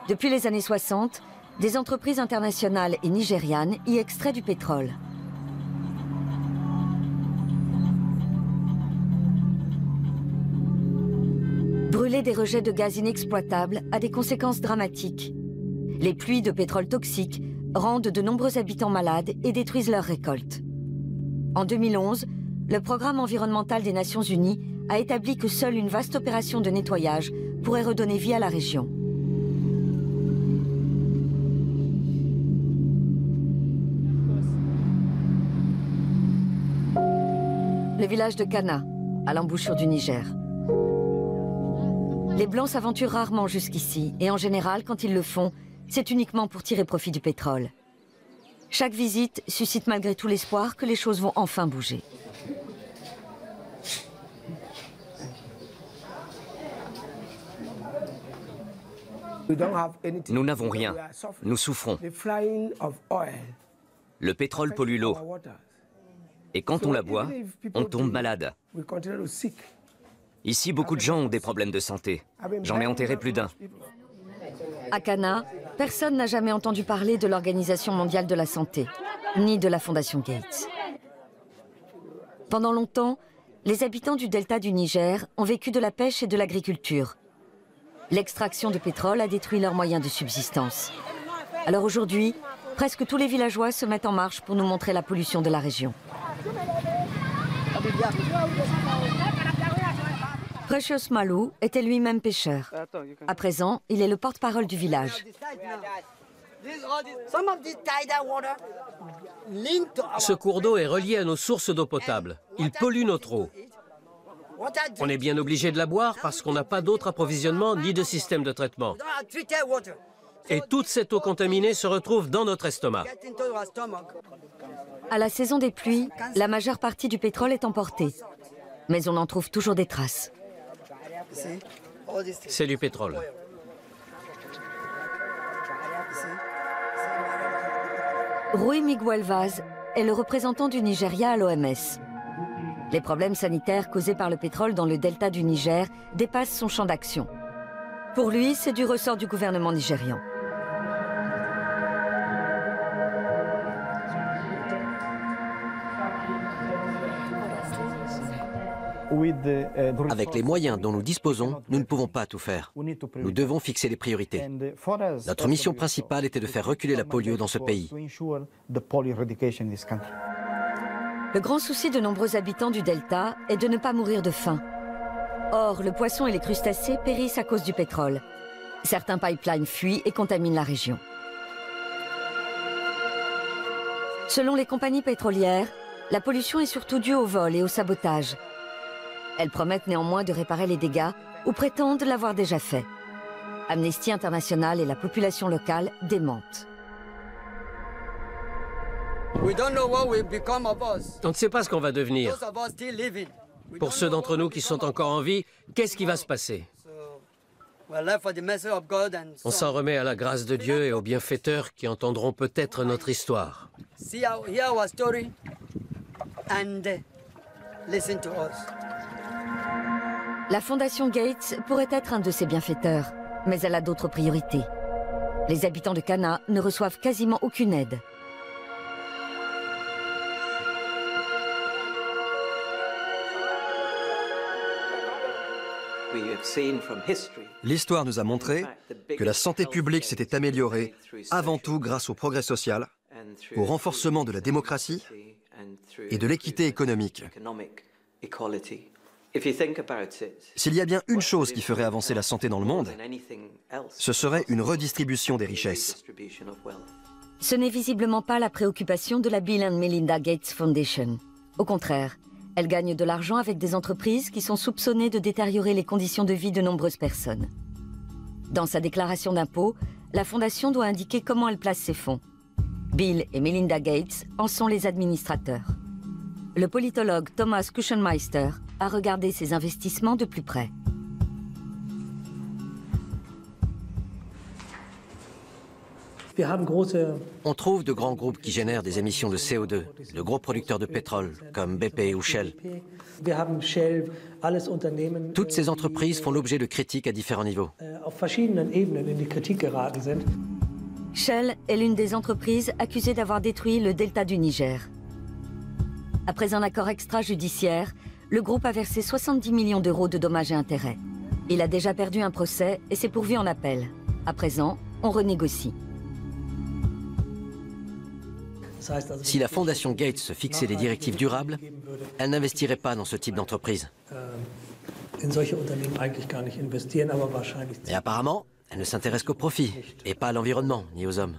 Depuis les années 60, des entreprises internationales et nigérianes y extraient du pétrole. Brûler des rejets de gaz inexploitables a des conséquences dramatiques. Les pluies de pétrole toxique rendent de nombreux habitants malades et détruisent leurs récoltes. En 2011, le Programme environnemental des Nations Unies a établi que seule une vaste opération de nettoyage pourrait redonner vie à la région. Le village de Kana, à l'embouchure du Niger. Les Blancs s'aventurent rarement jusqu'ici, et en général, quand ils le font, c'est uniquement pour tirer profit du pétrole. Chaque visite suscite malgré tout l'espoir que les choses vont enfin bouger. Nous n'avons rien. Nous souffrons. Le pétrole pollue l'eau. Et quand on la boit, on tombe malade. Ici, beaucoup de gens ont des problèmes de santé. J'en ai enterré plus d'un. À Kana, personne n'a jamais entendu parler de l'Organisation mondiale de la santé, ni de la Fondation Gates. Pendant longtemps, les habitants du delta du Niger ont vécu de la pêche et de l'agriculture. L'extraction de pétrole a détruit leurs moyens de subsistance. Alors aujourd'hui, presque tous les villageois se mettent en marche pour nous montrer la pollution de la région. Precious Malou était lui-même pêcheur. À présent, il est le porte-parole du village. Ce cours d'eau est relié à nos sources d'eau potable. Il pollue notre eau. On est bien obligé de la boire parce qu'on n'a pas d'autre approvisionnement ni de système de traitement. Et toute cette eau contaminée se retrouve dans notre estomac. À la saison des pluies, la majeure partie du pétrole est emportée. Mais on en trouve toujours des traces. C'est du pétrole. Rui Miguel-Vaz est le représentant du Nigeria à l'OMS. Les problèmes sanitaires causés par le pétrole dans le delta du Niger dépassent son champ d'action. Pour lui, c'est du ressort du gouvernement nigérian. Avec les moyens dont nous disposons, nous ne pouvons pas tout faire. Nous devons fixer des priorités. Notre mission principale était de faire reculer la polio dans ce pays. Le grand souci de nombreux habitants du delta est de ne pas mourir de faim. Or, le poisson et les crustacés périssent à cause du pétrole. Certains pipelines fuient et contaminent la région. Selon les compagnies pétrolières, la pollution est surtout due au vol et au sabotage. Elles promettent néanmoins de réparer les dégâts ou prétendent l'avoir déjà fait. Amnesty International et la population locale démentent. On ne sait pas ce qu'on va devenir. Pour ceux d'entre nous qui sont encore en vie, qu'est-ce qui va se passer? On s'en remet à la grâce de Dieu et aux bienfaiteurs qui entendront peut-être notre histoire. La Fondation Gates pourrait être un de ces bienfaiteurs, mais elle a d'autres priorités. Les habitants de Kana ne reçoivent quasiment aucune aide. L'histoire nous a montré que la santé publique s'était améliorée avant tout grâce au progrès social, au renforcement de la démocratie et de l'équité économique. S'il y a bien une chose qui ferait avancer la santé dans le monde, ce serait une redistribution des richesses. Ce n'est visiblement pas la préoccupation de la Bill and Melinda Gates Foundation. Au contraire, elle gagne de l'argent avec des entreprises qui sont soupçonnées de détériorer les conditions de vie de nombreuses personnes. Dans sa déclaration d'impôt, la Fondation doit indiquer comment elle place ses fonds. Bill et Melinda Gates en sont les administrateurs. Le politologue Thomas Kuchenmeister a regardé ces investissements de plus près. On trouve de grands groupes qui génèrent des émissions de CO2, de gros producteurs de pétrole, comme BP ou Shell. Toutes ces entreprises font l'objet de critiques à différents niveaux. Shell est l'une des entreprises accusées d'avoir détruit le delta du Niger. Après un accord extrajudiciaire, le groupe a versé 70 millions d'euros de dommages et intérêts. Il a déjà perdu un procès et s'est pourvu en appel. À présent, on renégocie. Si la Fondation Gates se fixait des directives durables, elle n'investirait pas dans ce type d'entreprise. Mais apparemment, elle ne s'intéresse qu'au profit, et pas à l'environnement, ni aux hommes.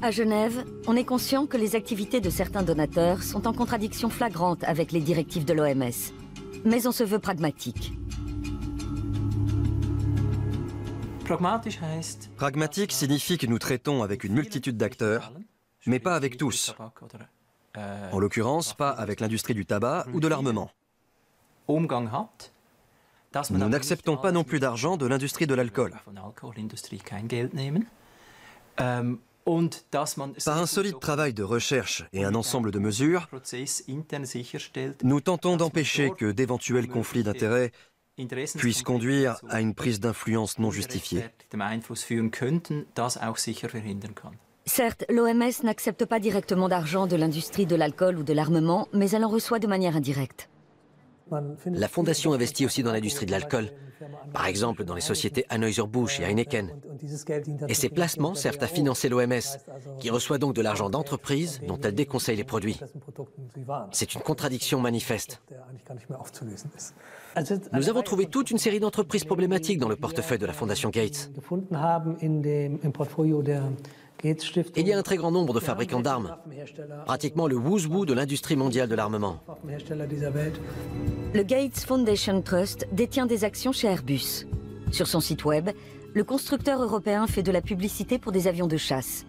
À Genève, on est conscient que les activités de certains donateurs sont en contradiction flagrante avec les directives de l'OMS. Mais on se veut pragmatique. Pragmatique signifie que nous traitons avec une multitude d'acteurs, mais pas avec tous. En l'occurrence, pas avec l'industrie du tabac ou de l'armement. Nous n'acceptons pas non plus d'argent de l'industrie de l'alcool. Par un solide travail de recherche et un ensemble de mesures, nous tentons d'empêcher que d'éventuels conflits d'intérêts puissent conduire à une prise d'influence non justifiée. Certes, l'OMS n'accepte pas directement d'argent de l'industrie de l'alcool ou de l'armement, mais elle en reçoit de manière indirecte. La Fondation investit aussi dans l'industrie de l'alcool, par exemple dans les sociétés Anheuser-Busch et Heineken. Et ces placements servent à financer l'OMS, qui reçoit donc de l'argent d'entreprises dont elle déconseille les produits. C'est une contradiction manifeste. Nous avons trouvé toute une série d'entreprises problématiques dans le portefeuille de la Fondation Gates. Il y a un très grand nombre de fabricants d'armes, pratiquement le who's who de l'industrie mondiale de l'armement. Le Gates Foundation Trust détient des actions chez Airbus. Sur son site web, le constructeur européen fait de la publicité pour des avions de chasse.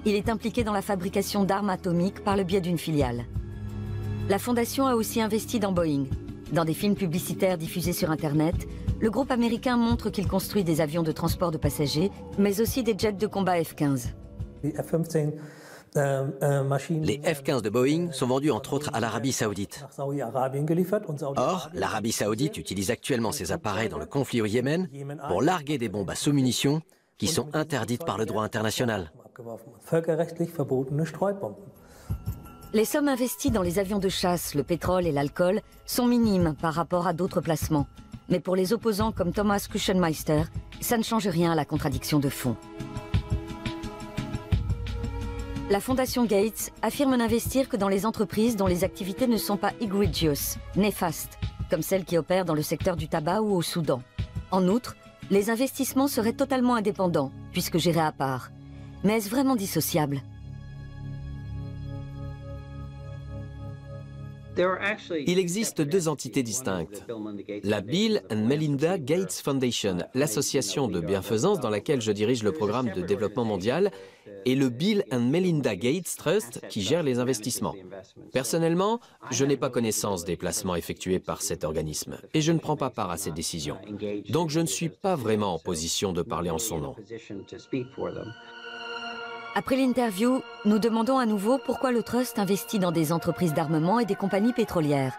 Il est impliqué dans la fabrication d'armes atomiques par le biais d'une filiale. La Fondation a aussi investi dans Boeing. Dans des films publicitaires diffusés sur Internet, le groupe américain montre qu'il construit des avions de transport de passagers, mais aussi des jets de combat F-15. Les F-15 de Boeing sont vendus entre autres à l'Arabie Saoudite. Or, l'Arabie Saoudite utilise actuellement ces appareils dans le conflit au Yémen pour larguer des bombes à sous-munitions qui sont interdites par le droit international. Les sommes investies dans les avions de chasse, le pétrole et l'alcool sont minimes par rapport à d'autres placements. Mais pour les opposants comme Thomas Kuchenmeister, ça ne change rien à la contradiction de fond. La Fondation Gates affirme n'investir que dans les entreprises dont les activités ne sont pas egregious, néfastes, comme celles qui opèrent dans le secteur du tabac ou au Soudan. En outre, les investissements seraient totalement indépendants, puisque gérés à part. Mais est-ce vraiment dissociable ? Il existe deux entités distinctes. La Bill and Melinda Gates Foundation, l'association de bienfaisance dans laquelle je dirige le programme de développement mondial, et le Bill and Melinda Gates Trust qui gère les investissements. Personnellement, je n'ai pas connaissance des placements effectués par cet organisme et je ne prends pas part à ces décisions. Donc je ne suis pas vraiment en position de parler en son nom. Après l'interview, nous demandons à nouveau pourquoi le Trust investit dans des entreprises d'armement et des compagnies pétrolières.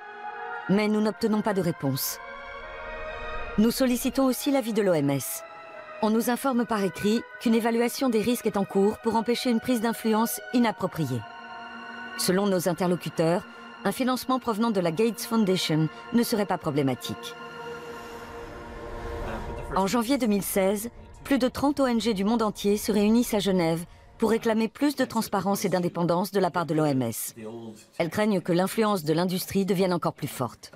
Mais nous n'obtenons pas de réponse. Nous sollicitons aussi l'avis de l'OMS. On nous informe par écrit qu'une évaluation des risques est en cours pour empêcher une prise d'influence inappropriée. Selon nos interlocuteurs, un financement provenant de la Gates Foundation ne serait pas problématique. En janvier 2016, plus de 30 ONG du monde entier se réunissent à Genève pour réclamer plus de transparence et d'indépendance de la part de l'OMS. Elles craignent que l'influence de l'industrie devienne encore plus forte.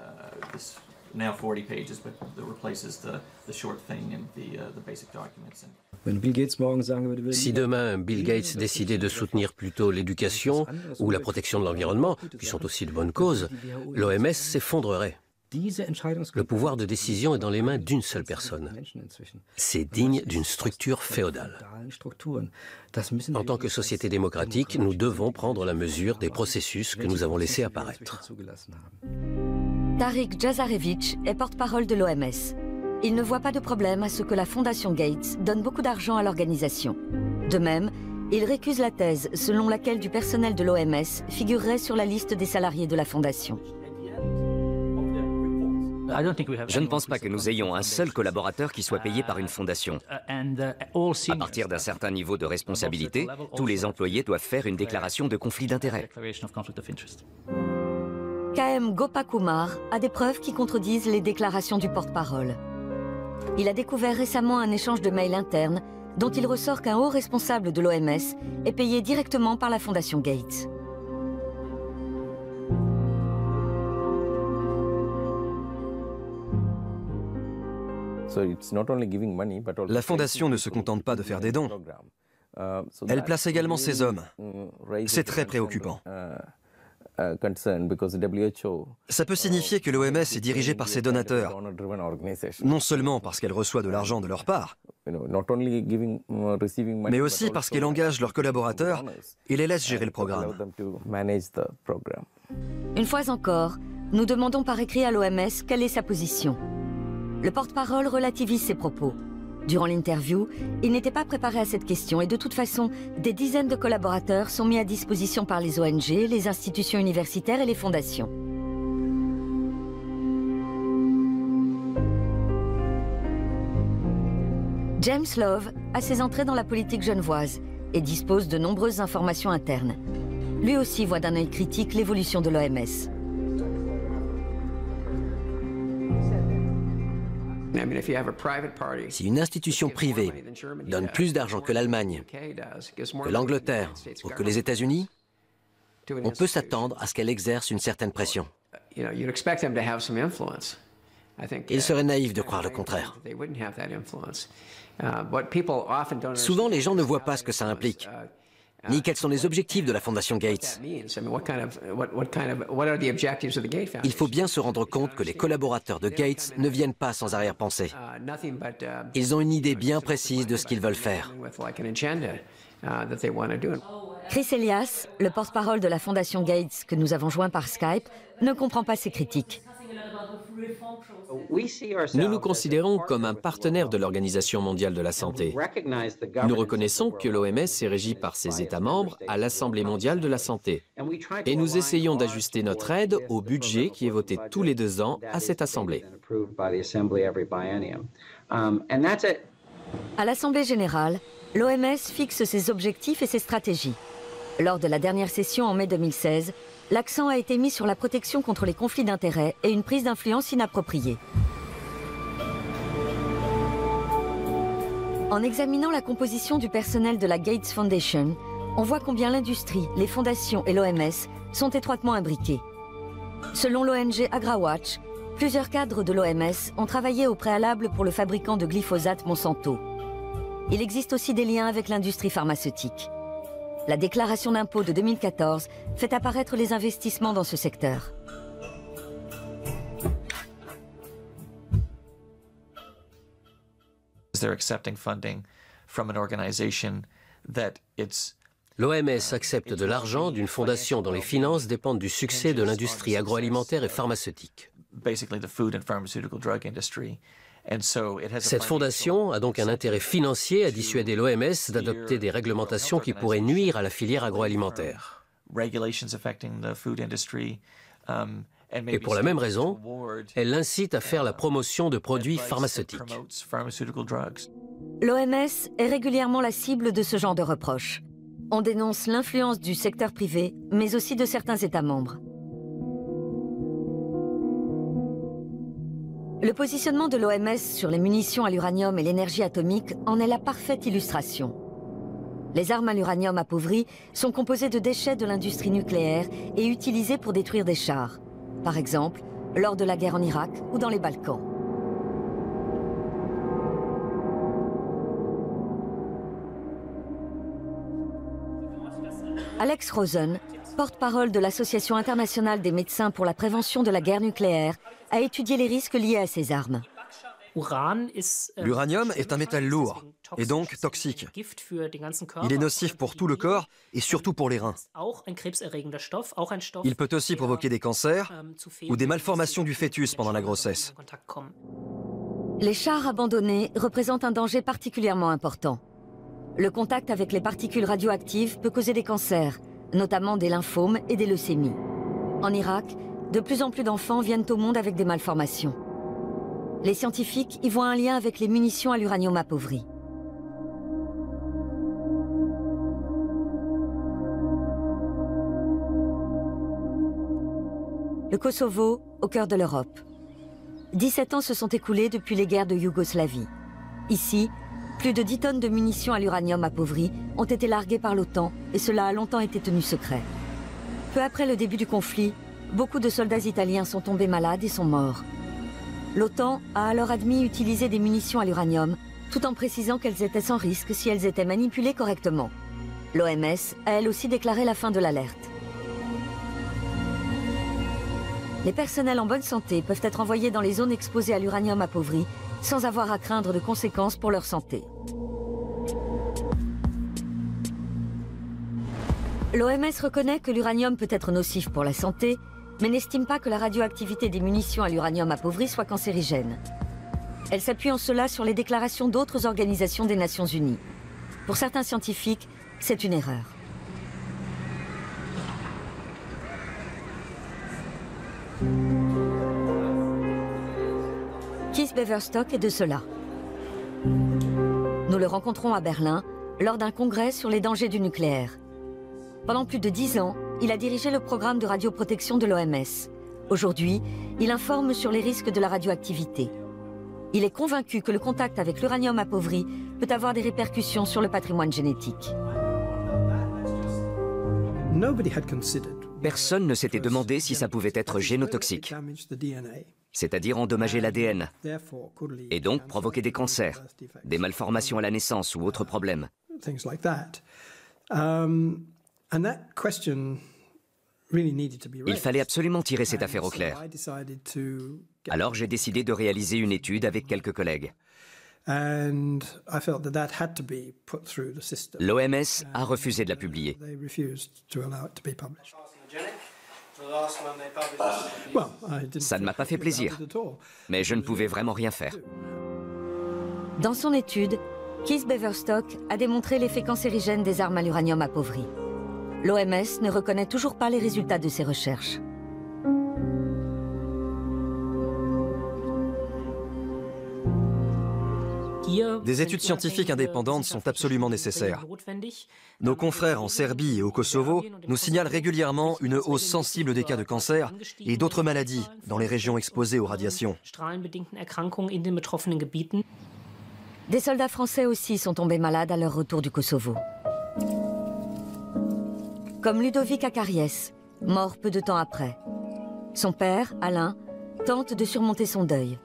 Si demain Bill Gates décidait de soutenir plutôt l'éducation ou la protection de l'environnement, qui sont aussi de bonnes causes, l'OMS s'effondrerait. Le pouvoir de décision est dans les mains d'une seule personne. C'est digne d'une structure féodale. En tant que société démocratique, nous devons prendre la mesure des processus que nous avons laissés apparaître. Tariq Djazarevich est porte-parole de l'OMS. Il ne voit pas de problème à ce que la Fondation Gates donne beaucoup d'argent à l'organisation. De même, il récuse la thèse selon laquelle du personnel de l'OMS figurerait sur la liste des salariés de la Fondation. Je ne pense pas que nous ayons un seul collaborateur qui soit payé par une fondation. À partir d'un certain niveau de responsabilité, tous les employés doivent faire une déclaration de conflit d'intérêts. KM Gopakumar a des preuves qui contredisent les déclarations du porte-parole. Il a découvert récemment un échange de mails internes dont il ressort qu'un haut responsable de l'OMS est payé directement par la Fondation Gates. La Fondation ne se contente pas de faire des dons. Elle place également ses hommes. C'est très préoccupant. Ça peut signifier que l'OMS est dirigée par ses donateurs, non seulement parce qu'elle reçoit de l'argent de leur part, mais aussi parce qu'elle engage leurs collaborateurs et les laisse gérer le programme. Une fois encore, nous demandons par écrit à l'OMS quelle est sa position. Le porte-parole relativise ses propos. Durant l'interview, il n'était pas préparé à cette question et de toute façon, des dizaines de collaborateurs sont mis à disposition par les ONG, les institutions universitaires et les fondations. James Love a ses entrées dans la politique genevoise et dispose de nombreuses informations internes. Lui aussi voit d'un œil critique l'évolution de l'OMS. Si une institution privée donne plus d'argent que l'Allemagne, que l'Angleterre ou que les États-Unis, on peut s'attendre à ce qu'elle exerce une certaine pression. Il serait naïf de croire le contraire. Souvent, les gens ne voient pas ce que ça implique, ni quels sont les objectifs de la Fondation Gates. Il faut bien se rendre compte que les collaborateurs de Gates ne viennent pas sans arrière-pensée. Ils ont une idée bien précise de ce qu'ils veulent faire. Chris Elias, le porte-parole de la Fondation Gates que nous avons joint par Skype, ne comprend pas ces critiques. Nous nous considérons comme un partenaire de l'Organisation mondiale de la santé. Nous reconnaissons que l'OMS est régie par ses États membres à l'Assemblée mondiale de la santé. Et nous essayons d'ajuster notre aide au budget qui est voté tous les 2 ans à cette Assemblée. À l'Assemblée générale, l'OMS fixe ses objectifs et ses stratégies. Lors de la dernière session en mai 2016, l'accent a été mis sur la protection contre les conflits d'intérêts et une prise d'influence inappropriée. En examinant la composition du personnel de la Gates Foundation, on voit combien l'industrie, les fondations et l'OMS sont étroitement imbriqués. Selon l'ONG AgriWatch, plusieurs cadres de l'OMS ont travaillé au préalable pour le fabricant de glyphosate Monsanto. Il existe aussi des liens avec l'industrie pharmaceutique. La déclaration d'impôt de 2014 fait apparaître les investissements dans ce secteur. L'OMS accepte de l'argent d'une fondation dont les finances dépendent du succès de l'industrie agroalimentaire et pharmaceutique. Cette fondation a donc un intérêt financier à dissuader l'OMS d'adopter des réglementations qui pourraient nuire à la filière agroalimentaire. Et pour la même raison, elle l'incite à faire la promotion de produits pharmaceutiques. L'OMS est régulièrement la cible de ce genre de reproches. On dénonce l'influence du secteur privé, mais aussi de certains États membres. Le positionnement de l'OMS sur les munitions à l'uranium et l'énergie atomique en est la parfaite illustration. Les armes à l'uranium appauvri sont composées de déchets de l'industrie nucléaire et utilisées pour détruire des chars, par exemple lors de la guerre en Irak ou dans les Balkans. Alex Rosen, porte-parole de l'Association internationale des médecins pour la prévention de la guerre nucléaire, a étudié les risques liés à ces armes. L'uranium est un métal lourd et donc toxique. Il est nocif pour tout le corps et surtout pour les reins. Il peut aussi provoquer des cancers ou des malformations du fœtus pendant la grossesse. Les chars abandonnés représentent un danger particulièrement important. Le contact avec les particules radioactives peut causer des cancers, notamment des lymphomes et des leucémies. En Irak, de plus en plus d'enfants viennent au monde avec des malformations. Les scientifiques y voient un lien avec les munitions à l'uranium appauvri. Le Kosovo, au cœur de l'Europe. 17 ans se sont écoulés depuis les guerres de Yougoslavie. Ici, plus de 10 tonnes de munitions à l'uranium appauvri ont été larguées par l'OTAN et cela a longtemps été tenu secret. Peu après le début du conflit, beaucoup de soldats italiens sont tombés malades et sont morts. L'OTAN a alors admis utiliser des munitions à l'uranium, tout en précisant qu'elles étaient sans risque si elles étaient manipulées correctement. L'OMS a elle aussi déclaré la fin de l'alerte. Les personnels en bonne santé peuvent être envoyés dans les zones exposées à l'uranium appauvri sans avoir à craindre de conséquences pour leur santé. L'OMS reconnaît que l'uranium peut être nocif pour la santé, mais n'estime pas que la radioactivité des munitions à l'uranium appauvri soit cancérigène. Elle s'appuie en cela sur les déclarations d'autres organisations des Nations Unies. Pour certains scientifiques, c'est une erreur. Kees Beverstock est de cela. Nous le rencontrons à Berlin lors d'un congrès sur les dangers du nucléaire. Pendant plus de 10 ans, il a dirigé le programme de radioprotection de l'OMS. Aujourd'hui, il informe sur les risques de la radioactivité. Il est convaincu que le contact avec l'uranium appauvri peut avoir des répercussions sur le patrimoine génétique. Personne ne s'était demandé si ça pouvait être génotoxique, c'est-à-dire endommager l'ADN, et donc provoquer des cancers, des malformations à la naissance ou autres problèmes. Il fallait absolument tirer cette affaire au clair. Alors j'ai décidé de réaliser une étude avec quelques collègues. L'OMS a refusé de la publier. Ça ne m'a pas fait plaisir, mais je ne pouvais vraiment rien faire. Dans son étude, Kees Beverstock a démontré l'effet cancérigène des armes à l'uranium appauvri. L'OMS ne reconnaît toujours pas les résultats de ses recherches. Des études scientifiques indépendantes sont absolument nécessaires. Nos confrères en Serbie et au Kosovo nous signalent régulièrement une hausse sensible des cas de cancer et d'autres maladies dans les régions exposées aux radiations. Des soldats français aussi sont tombés malades à leur retour du Kosovo. Comme Ludovic Akariès, mort peu de temps après. Son père, Alain, tente de surmonter son deuil.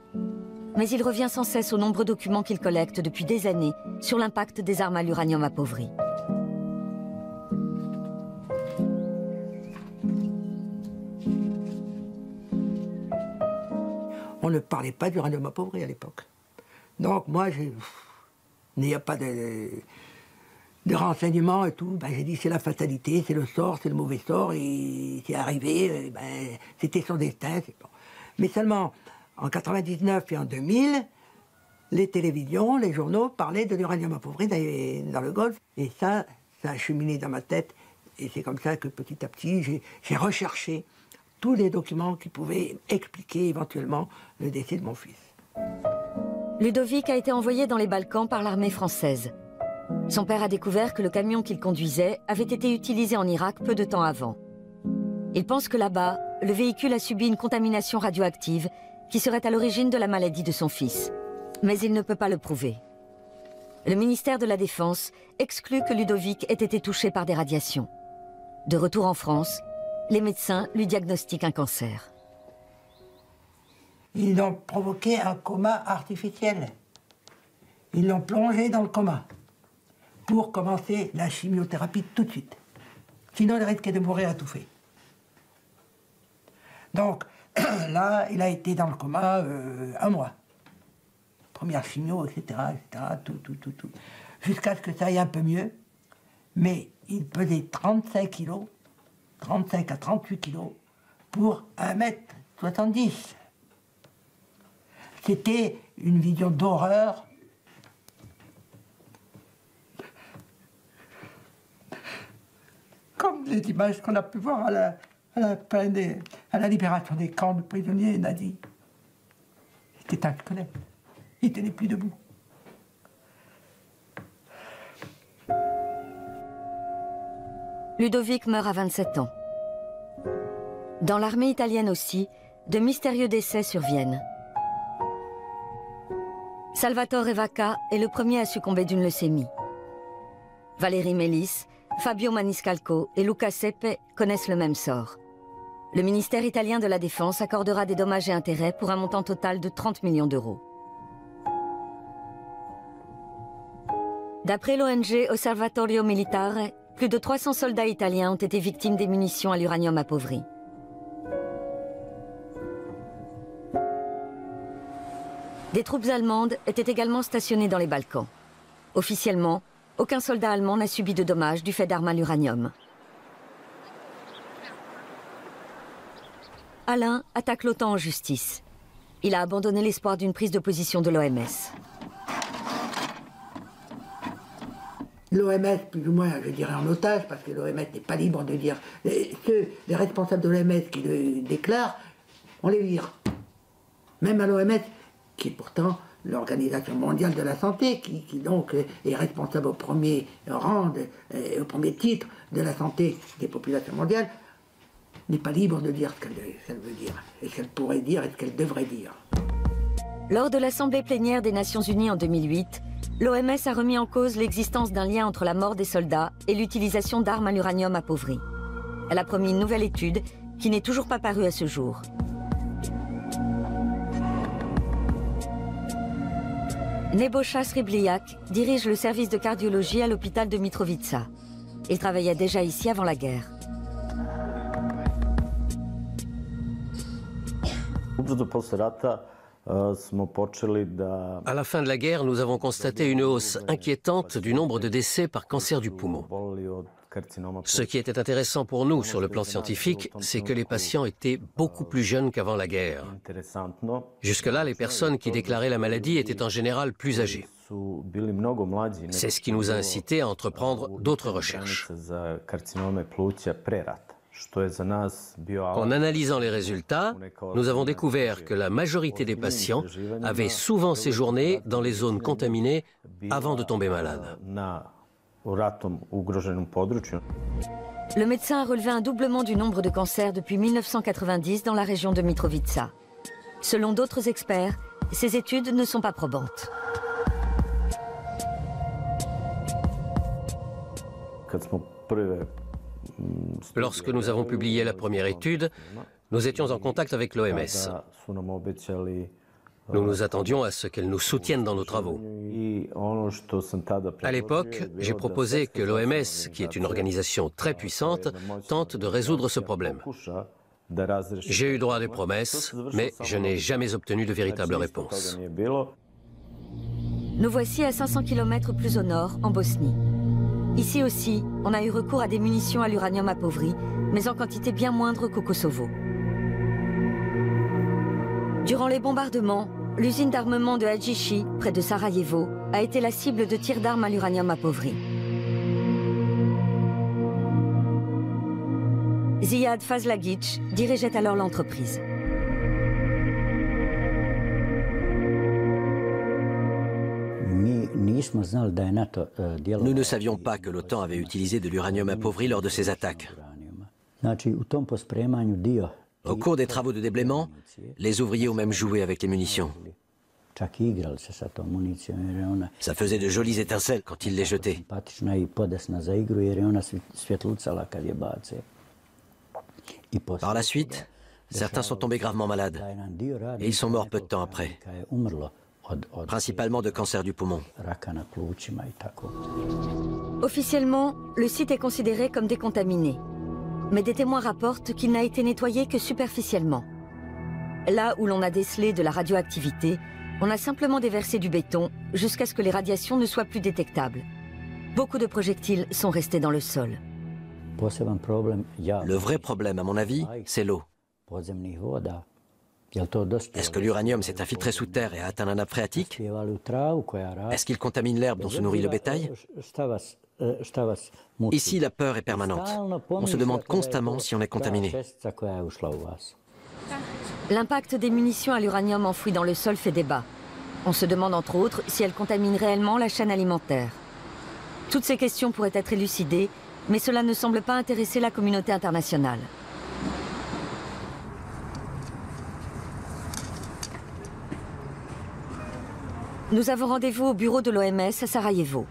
Mais il revient sans cesse aux nombreux documents qu'il collecte depuis des années sur l'impact des armes à l'uranium appauvri. On ne parlait pas d'uranium appauvri à l'époque. Donc moi, il n'y a pas de renseignements et tout. Ben, j'ai dit c'est la fatalité, c'est le sort, c'est le mauvais sort, et c'est arrivé, c'était son destin. Bon. Mais seulement en 99 et en 2000, les télévisions, les journaux parlaient de l'uranium appauvri dans le Golfe. Et ça a cheminé dans ma tête. Et c'est comme ça que petit à petit, j'ai recherché tous les documents qui pouvaient expliquer éventuellement le décès de mon fils. Ludovic a été envoyé dans les Balkans par l'armée française. Son père a découvert que le camion qu'il conduisait avait été utilisé en Irak peu de temps avant. Il pense que là-bas, le véhicule a subi une contamination radioactive qui serait à l'origine de la maladie de son fils. Mais il ne peut pas le prouver. Le ministère de la Défense exclut que Ludovic ait été touché par des radiations. De retour en France, les médecins lui diagnostiquent un cancer. Ils ont provoqué un coma artificiel. Ils l'ont plongé dans le coma pour commencer la chimiothérapie tout de suite. Sinon, il risquait de mourir étouffé. Donc, là, il a été dans le coma 1 mois. Première chimio, etc., tout. Jusqu'à ce que ça aille un peu mieux. Mais il pesait 35 kilos, 35 à 38 kilos, pour 1m70. C'était une vision d'horreur. Comme les images qu'on a pu voir à la libération des camps de prisonniers nazis. C'était un squelette. Il ne tenait plus debout. Ludovic meurt à 27 ans. Dans l'armée italienne aussi, de mystérieux décès surviennent. Salvatore Vacca est le premier à succomber d'une leucémie. Valérie Mélis, Fabio Maniscalco et Luca Seppe connaissent le même sort. Le ministère italien de la Défense accordera des dommages et intérêts pour un montant total de 30 millions d'euros. D'après l'ONG Osservatorio Militare, plus de 300 soldats italiens ont été victimes des munitions à l'uranium appauvri. Des troupes allemandes étaient également stationnées dans les Balkans. Officiellement, aucun soldat allemand n'a subi de dommages du fait d'armes à l'uranium. Alain attaque l'OTAN en justice. Il a abandonné l'espoir d'une prise de position de l'OMS. L'OMS, plus ou moins, je dirais en otage, parce que l'OMS n'est pas libre de dire... Les responsables de l'OMS qui le déclarent, on les vire. Même à l'OMS, qui est pourtant l'Organisation mondiale de la santé, qui donc est responsable au premier rang, au premier titre de la santé des populations mondiales, n'est pas libre de dire ce qu'elle veut dire, et ce qu'elle pourrait dire, et ce qu'elle devrait dire. Lors de l'Assemblée plénière des Nations Unies en 2008, l'OMS a remis en cause l'existence d'un lien entre la mort des soldats et l'utilisation d'armes à l'uranium appauvri. Elle a promis une nouvelle étude qui n'est toujours pas parue à ce jour. Nebojša Srebliak dirige le service de cardiologie à l'hôpital de Mitrovica. Il travaillait déjà ici avant la guerre. À la fin de la guerre, nous avons constaté une hausse inquiétante du nombre de décès par cancer du poumon. Ce qui était intéressant pour nous sur le plan scientifique, c'est que les patients étaient beaucoup plus jeunes qu'avant la guerre. Jusque-là, les personnes qui déclaraient la maladie étaient en général plus âgées. C'est ce qui nous a incités à entreprendre d'autres recherches. En analysant les résultats, nous avons découvert que la majorité des patients avaient souvent séjourné dans les zones contaminées avant de tomber malades. Le médecin a relevé un doublement du nombre de cancers depuis 1990 dans la région de Mitrovica. Selon d'autres experts, ces études ne sont pas probantes. Lorsque nous avons publié la première étude, nous étions en contact avec l'OMS. Nous nous attendions à ce qu'elle nous soutienne dans nos travaux. À l'époque, j'ai proposé que l'OMS, qui est une organisation très puissante, tente de résoudre ce problème. J'ai eu droit à des promesses, mais je n'ai jamais obtenu de véritable réponse. Nous voici à 500 km plus au nord, en Bosnie. Ici aussi, on a eu recours à des munitions à l'uranium appauvri, mais en quantité bien moindre qu'au Kosovo. Durant les bombardements, l'usine d'armement de Hadjichi, près de Sarajevo, a été la cible de tirs d'armes à l'uranium appauvri. Ziad Fazlagic dirigeait alors l'entreprise. Nous ne savions pas que l'OTAN avait utilisé de l'uranium appauvri lors de ses attaques. Au cours des travaux de déblaiement, les ouvriers ont même joué avec les munitions. Ça faisait de jolies étincelles quand ils les jetaient. Par la suite, certains sont tombés gravement malades et ils sont morts peu de temps après, principalement de cancer du poumon. Officiellement, le site est considéré comme décontaminé. Mais des témoins rapportent qu'il n'a été nettoyé que superficiellement. Là où l'on a décelé de la radioactivité, on a simplement déversé du béton jusqu'à ce que les radiations ne soient plus détectables. Beaucoup de projectiles sont restés dans le sol. Le vrai problème, à mon avis, c'est l'eau. Est-ce que l'uranium s'est infiltré sous terre et a atteint la nappe phréatique? Est-ce qu'il contamine l'herbe dont se nourrit le bétail? Ici, la peur est permanente. On se demande constamment si on est contaminé. L'impact des munitions à l'uranium enfouies dans le sol fait débat. On se demande entre autres si elles contaminent réellement la chaîne alimentaire. Toutes ces questions pourraient être élucidées, mais cela ne semble pas intéresser la communauté internationale. Nous avons rendez-vous au bureau de l'OMS à Sarajevo.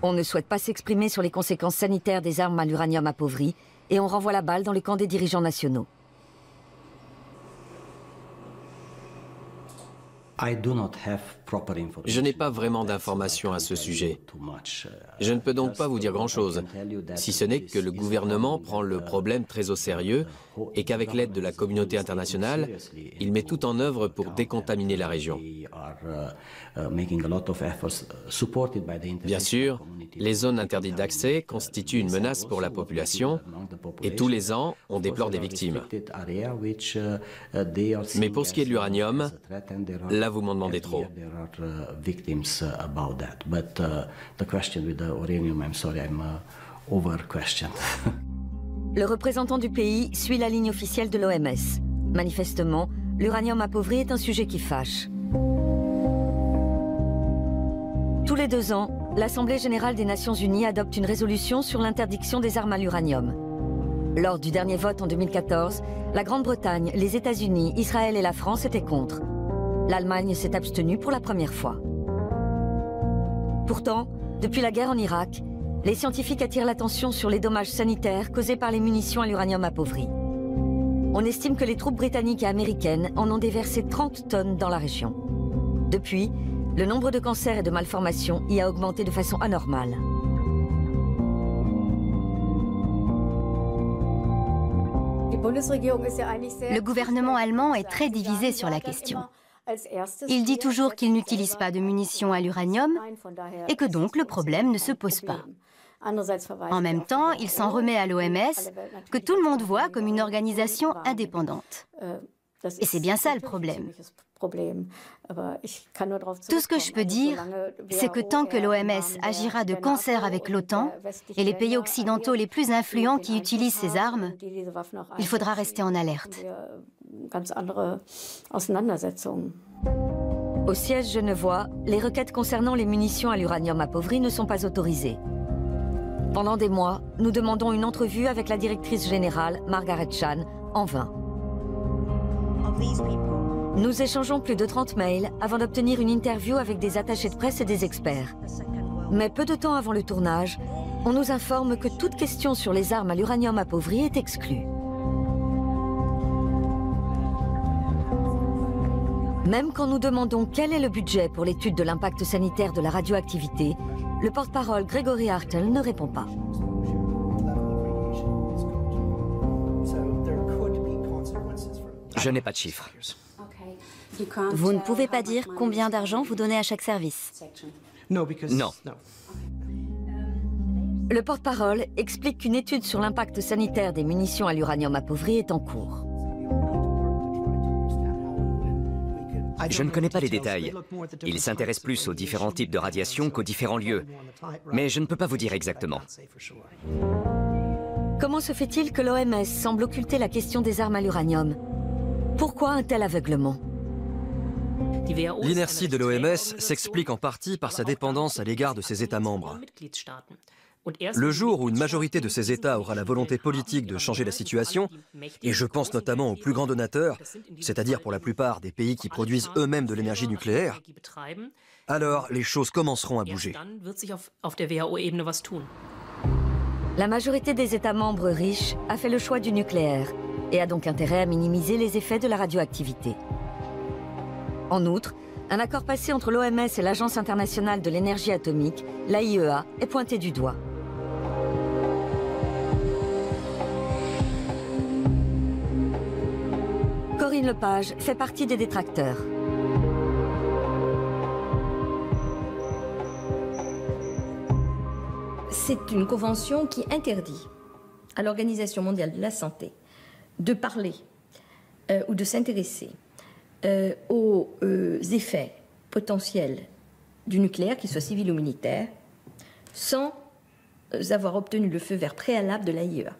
On ne souhaite pas s'exprimer sur les conséquences sanitaires des armes à l'uranium appauvri et on renvoie la balle dans le camp des dirigeants nationaux. Je n'ai pas vraiment d'informations à ce sujet. Je ne peux donc pas vous dire grand-chose, si ce n'est que le gouvernement prend le problème très au sérieux et qu'avec l'aide de la communauté internationale, il met tout en œuvre pour décontaminer la région. Bien sûr, les zones interdites d'accès constituent une menace pour la population et tous les ans, on déplore des victimes. Mais pour ce qui est de l'uranium, là vous m'en demandez trop. Le représentant du pays suit la ligne officielle de l'OMS. Manifestement, l'uranium appauvri est un sujet qui fâche. Tous les 2 ans, l'Assemblée générale des Nations unies adopte une résolution sur l'interdiction des armes à l'uranium. Lors du dernier vote en 2014, la Grande-Bretagne, les États-Unis, Israël et la France étaient contre. L'Allemagne s'est abstenue pour la première fois. Pourtant, depuis la guerre en Irak, les scientifiques attirent l'attention sur les dommages sanitaires causés par les munitions à l'uranium appauvri. On estime que les troupes britanniques et américaines en ont déversé 30 tonnes dans la région. Depuis, le nombre de cancers et de malformations y a augmenté de façon anormale. Le gouvernement allemand est très divisé sur la question. Il dit toujours qu'il n'utilise pas de munitions à l'uranium et que donc le problème ne se pose pas. En même temps, il s'en remet à l'OMS, que tout le monde voit comme une organisation indépendante. Et c'est bien ça le problème. Tout ce que je peux dire, c'est que tant que l'OMS agira de concert avec l'OTAN et les pays occidentaux les plus influents qui utilisent ces armes, il faudra rester en alerte. Au siège genevois, les requêtes concernant les munitions à l'uranium appauvri ne sont pas autorisées. Pendant des mois, nous demandons une entrevue avec la directrice générale, Margaret Chan, en vain. Nous échangeons plus de 30 mails avant d'obtenir une interview avec des attachés de presse et des experts. Mais peu de temps avant le tournage, on nous informe que toute question sur les armes à l'uranium appauvri est exclue. Même quand nous demandons quel est le budget pour l'étude de l'impact sanitaire de la radioactivité, le porte-parole Gregory Hartel ne répond pas. Je n'ai pas de chiffres. Vous ne pouvez pas dire combien d'argent vous donnez à chaque service? Non. Le porte-parole explique qu'une étude sur l'impact sanitaire des munitions à l'uranium appauvri est en cours. Je ne connais pas les détails. Il s'intéresse plus aux différents types de radiation qu'aux différents lieux. Mais je ne peux pas vous dire exactement. Comment se fait-il que l'OMS semble occulter la question des armes à l'uranium? Pourquoi un tel aveuglement? L'inertie de l'OMS s'explique en partie par sa dépendance à l'égard de ses États membres. Le jour où une majorité de ces États aura la volonté politique de changer la situation, et je pense notamment aux plus grands donateurs, c'est-à-dire pour la plupart des pays qui produisent eux-mêmes de l'énergie nucléaire, alors les choses commenceront à bouger. La majorité des États membres riches a fait le choix du nucléaire et a donc intérêt à minimiser les effets de la radioactivité. En outre, un accord passé entre l'OMS et l'Agence internationale de l'énergie atomique, l'AIEA, est pointé du doigt. Corinne Lepage fait partie des détracteurs. C'est une convention qui interdit à l'Organisation mondiale de la santé de parler ou de s'intéresser aux effets potentiels du nucléaire, qu'il soit civil ou militaire, sans avoir obtenu le feu vert préalable de l'AIEA.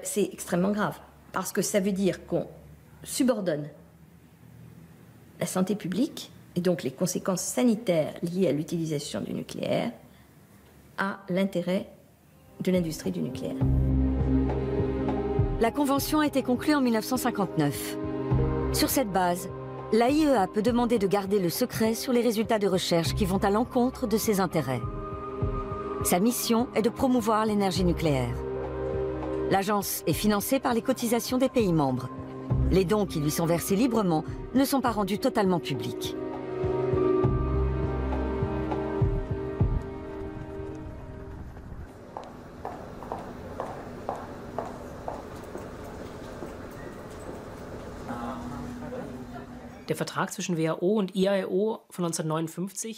C'est extrêmement grave, parce que ça veut dire qu'on subordonne la santé publique, et donc les conséquences sanitaires liées à l'utilisation du nucléaire, à l'intérêt de l'industrie du nucléaire. La convention a été conclue en 1959. Sur cette base, l'AIEA peut demander de garder le secret sur les résultats de recherche qui vont à l'encontre de ses intérêts. Sa mission est de promouvoir l'énergie nucléaire. L'agence est financée par les cotisations des pays membres. Les dons qui lui sont versés librement ne sont pas rendus totalement publics.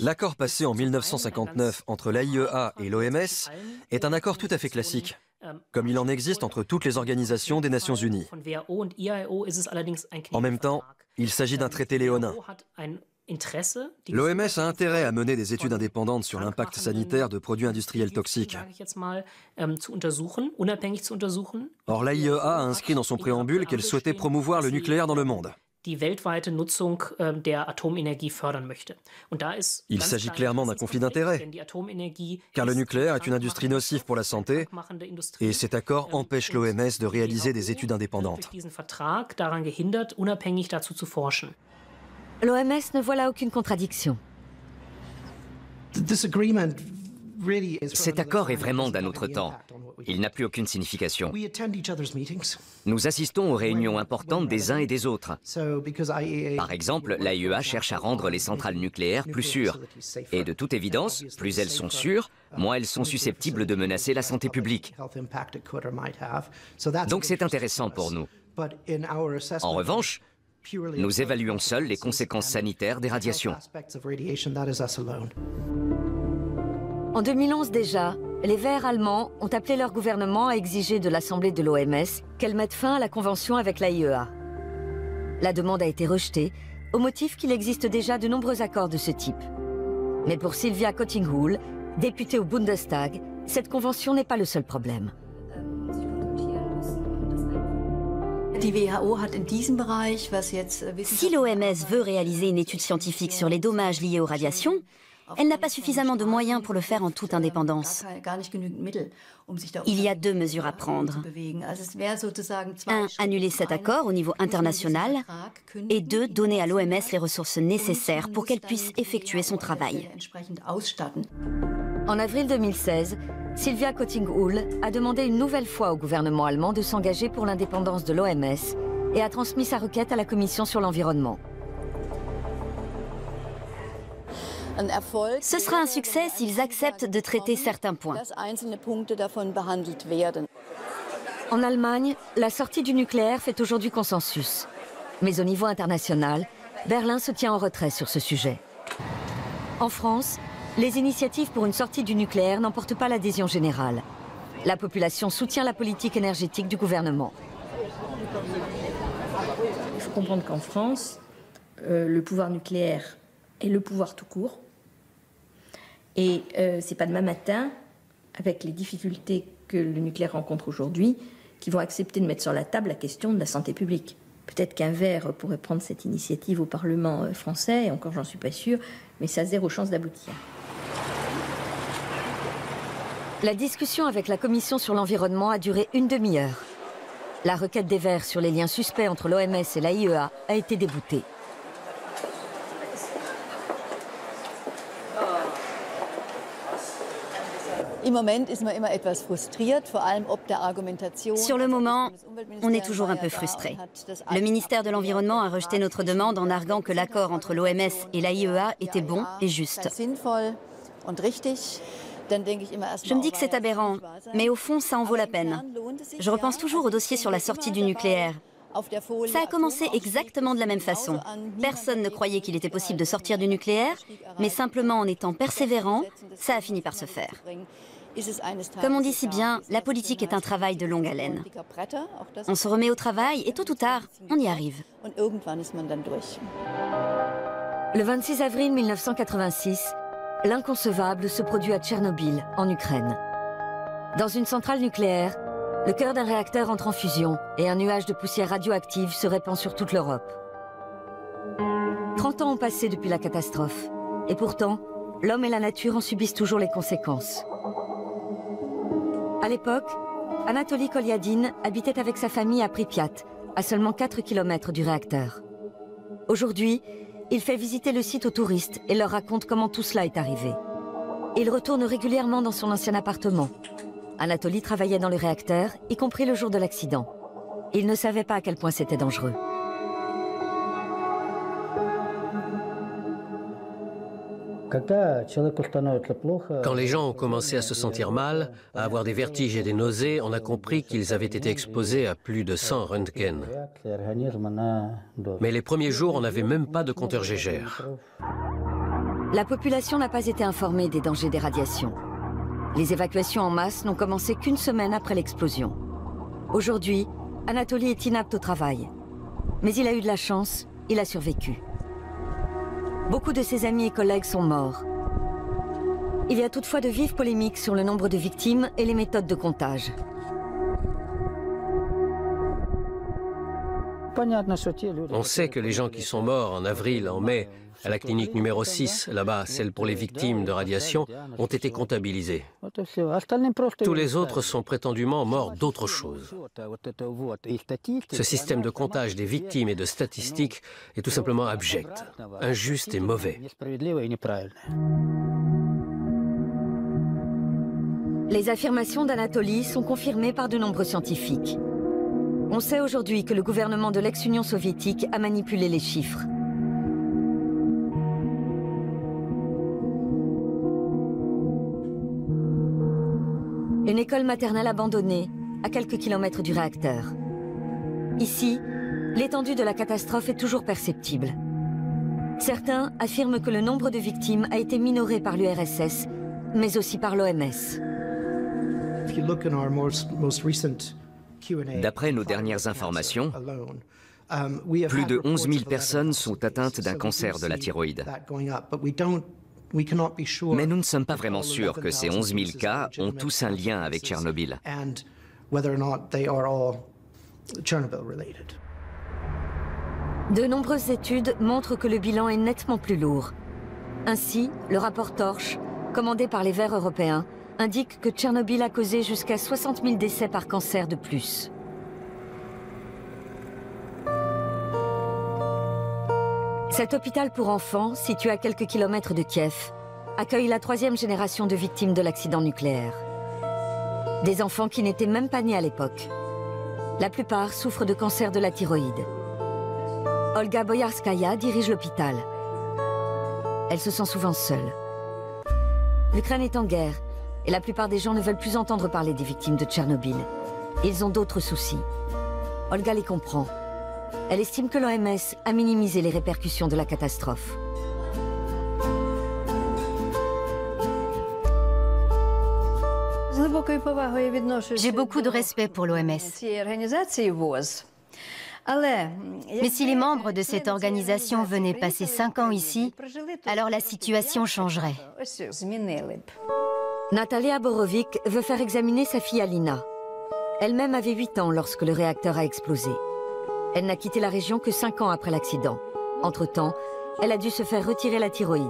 L'accord passé en 1959 entre l'AIEA et l'OMS est un accord tout à fait classique, comme il en existe entre toutes les organisations des Nations Unies. En même temps, il s'agit d'un traité léonin. L'OMS a intérêt à mener des études indépendantes sur l'impact sanitaire de produits industriels toxiques. Or, l'AIEA a inscrit dans son préambule qu'elle souhaitait promouvoir le nucléaire dans le monde. Il s'agit clairement d'un conflit d'intérêts, car le nucléaire est une industrie nocive pour la santé, et cet accord empêche l'OMS de réaliser des études indépendantes. L'OMS ne voit là aucune contradiction. Cet accord est vraiment d'un autre temps. Il n'a plus aucune signification. Nous assistons aux réunions importantes des uns et des autres. Par exemple, l'AIEA cherche à rendre les centrales nucléaires plus sûres. Et de toute évidence, plus elles sont sûres, moins elles sont susceptibles de menacer la santé publique. Donc c'est intéressant pour nous. En revanche, nous évaluons seuls les conséquences sanitaires des radiations. En 2011 déjà, les Verts allemands ont appelé leur gouvernement à exiger de l'Assemblée de l'OMS qu'elle mette fin à la convention avec l'AIEA. La demande a été rejetée, au motif qu'il existe déjà de nombreux accords de ce type. Mais pour Sylvia Kottinghull, députée au Bundestag, cette convention n'est pas le seul problème. Si l'OMS veut réaliser une étude scientifique sur les dommages liés aux radiations, elle n'a pas suffisamment de moyens pour le faire en toute indépendance. Il y a deux mesures à prendre. 1. Annuler cet accord au niveau international. Et 2. Donner à l'OMS les ressources nécessaires pour qu'elle puisse effectuer son travail. En avril 2016, Sylvia Kottinghull a demandé une nouvelle fois au gouvernement allemand de s'engager pour l'indépendance de l'OMS et a transmis sa requête à la Commission sur l'environnement. Ce sera un succès s'ils acceptent de traiter certains points. En Allemagne, la sortie du nucléaire fait aujourd'hui consensus. Mais au niveau international, Berlin se tient en retrait sur ce sujet. En France, les initiatives pour une sortie du nucléaire n'emportent pas l'adhésion générale. La population soutient la politique énergétique du gouvernement. Il faut comprendre qu'en France, le pouvoir nucléaire est le pouvoir tout court. Et c'est pas demain matin, avec les difficultés que le nucléaire rencontre aujourd'hui, qu'ils vont accepter de mettre sur la table la question de la santé publique. Peut-être qu'un Vert pourrait prendre cette initiative au Parlement français, et encore j'en suis pas sûre, mais ça a zéro chance d'aboutir. La discussion avec la Commission sur l'environnement a duré une demi-heure. La requête des Verts sur les liens suspects entre l'OMS et l'AIEA a été déboutée. Sur le moment, on est toujours un peu frustré. Le ministère de l'Environnement a rejeté notre demande en arguant que l'accord entre l'OMS et l'AIEA était bon et juste. Je me dis que c'est aberrant, mais au fond, ça en vaut la peine. Je repense toujours au dossier sur la sortie du nucléaire. Ça a commencé exactement de la même façon. Personne ne croyait qu'il était possible de sortir du nucléaire, mais simplement en étant persévérant, ça a fini par se faire. Comme on dit si bien, la politique est un travail de longue haleine. On se remet au travail et tôt ou tard, on y arrive. Le 26 avril 1986, l'inconcevable se produit à Tchernobyl, en Ukraine. Dans une centrale nucléaire, le cœur d'un réacteur entre en fusion et un nuage de poussière radioactive se répand sur toute l'Europe. 30 ans ont passé depuis la catastrophe, et pourtant, l'homme et la nature en subissent toujours les conséquences. À l'époque, Anatoly Kolyadin habitait avec sa famille à Pripyat, à seulement 4 km du réacteur. Aujourd'hui, il fait visiter le site aux touristes et leur raconte comment tout cela est arrivé. Il retourne régulièrement dans son ancien appartement. Anatoly travaillait dans le réacteur, y compris le jour de l'accident. Il ne savait pas à quel point c'était dangereux. Quand les gens ont commencé à se sentir mal, à avoir des vertiges et des nausées, on a compris qu'ils avaient été exposés à plus de 100 röntgen. Mais les premiers jours, on n'avait même pas de compteur Geiger. La population n'a pas été informée des dangers des radiations. Les évacuations en masse n'ont commencé qu'une semaine après l'explosion. Aujourd'hui, Anatoly est inapte au travail. Mais il a eu de la chance, il a survécu. Beaucoup de ses amis et collègues sont morts. Il y a toutefois de vives polémiques sur le nombre de victimes et les méthodes de comptage. On sait que les gens qui sont morts en avril, en mai, à la clinique numéro 6, là-bas, celle pour les victimes de radiation, ont été comptabilisés. Tous les autres sont prétendument morts d'autre chose. Ce système de comptage des victimes et de statistiques est tout simplement abject, injuste et mauvais. Les affirmations d'Anatoly sont confirmées par de nombreux scientifiques. On sait aujourd'hui que le gouvernement de l'ex-Union soviétique a manipulé les chiffres. Une école maternelle abandonnée, à quelques kilomètres du réacteur. Ici, l'étendue de la catastrophe est toujours perceptible. Certains affirment que le nombre de victimes a été minoré par l'URSS, mais aussi par l'OMS. D'après nos dernières informations, plus de 11 000 personnes sont atteintes d'un cancer de la thyroïde. Mais nous ne sommes pas vraiment sûrs que ces 11 000 cas ont tous un lien avec Tchernobyl. De nombreuses études montrent que le bilan est nettement plus lourd. Ainsi, le rapport Torch, commandé par les Verts européens, indique que Tchernobyl a causé jusqu'à 60 000 décès par cancer de plus. Cet hôpital pour enfants, situé à quelques kilomètres de Kiev, accueille la 3e génération de victimes de l'accident nucléaire. Des enfants qui n'étaient même pas nés à l'époque. La plupart souffrent de cancer de la thyroïde. Olga Boyarskaya dirige l'hôpital. Elle se sent souvent seule. L'Ukraine est en guerre et la plupart des gens ne veulent plus entendre parler des victimes de Tchernobyl. Ils ont d'autres soucis. Olga les comprend. Elle estime que l'OMS a minimisé les répercussions de la catastrophe. J'ai beaucoup de respect pour l'OMS. Mais si les membres de cette organisation venaient passer 5 ans ici, alors la situation changerait. Natalia Borovic veut faire examiner sa fille Alina. Elle-même avait 8 ans lorsque le réacteur a explosé. Elle n'a quitté la région que 5 ans après l'accident. Entre-temps, elle a dû se faire retirer la thyroïde.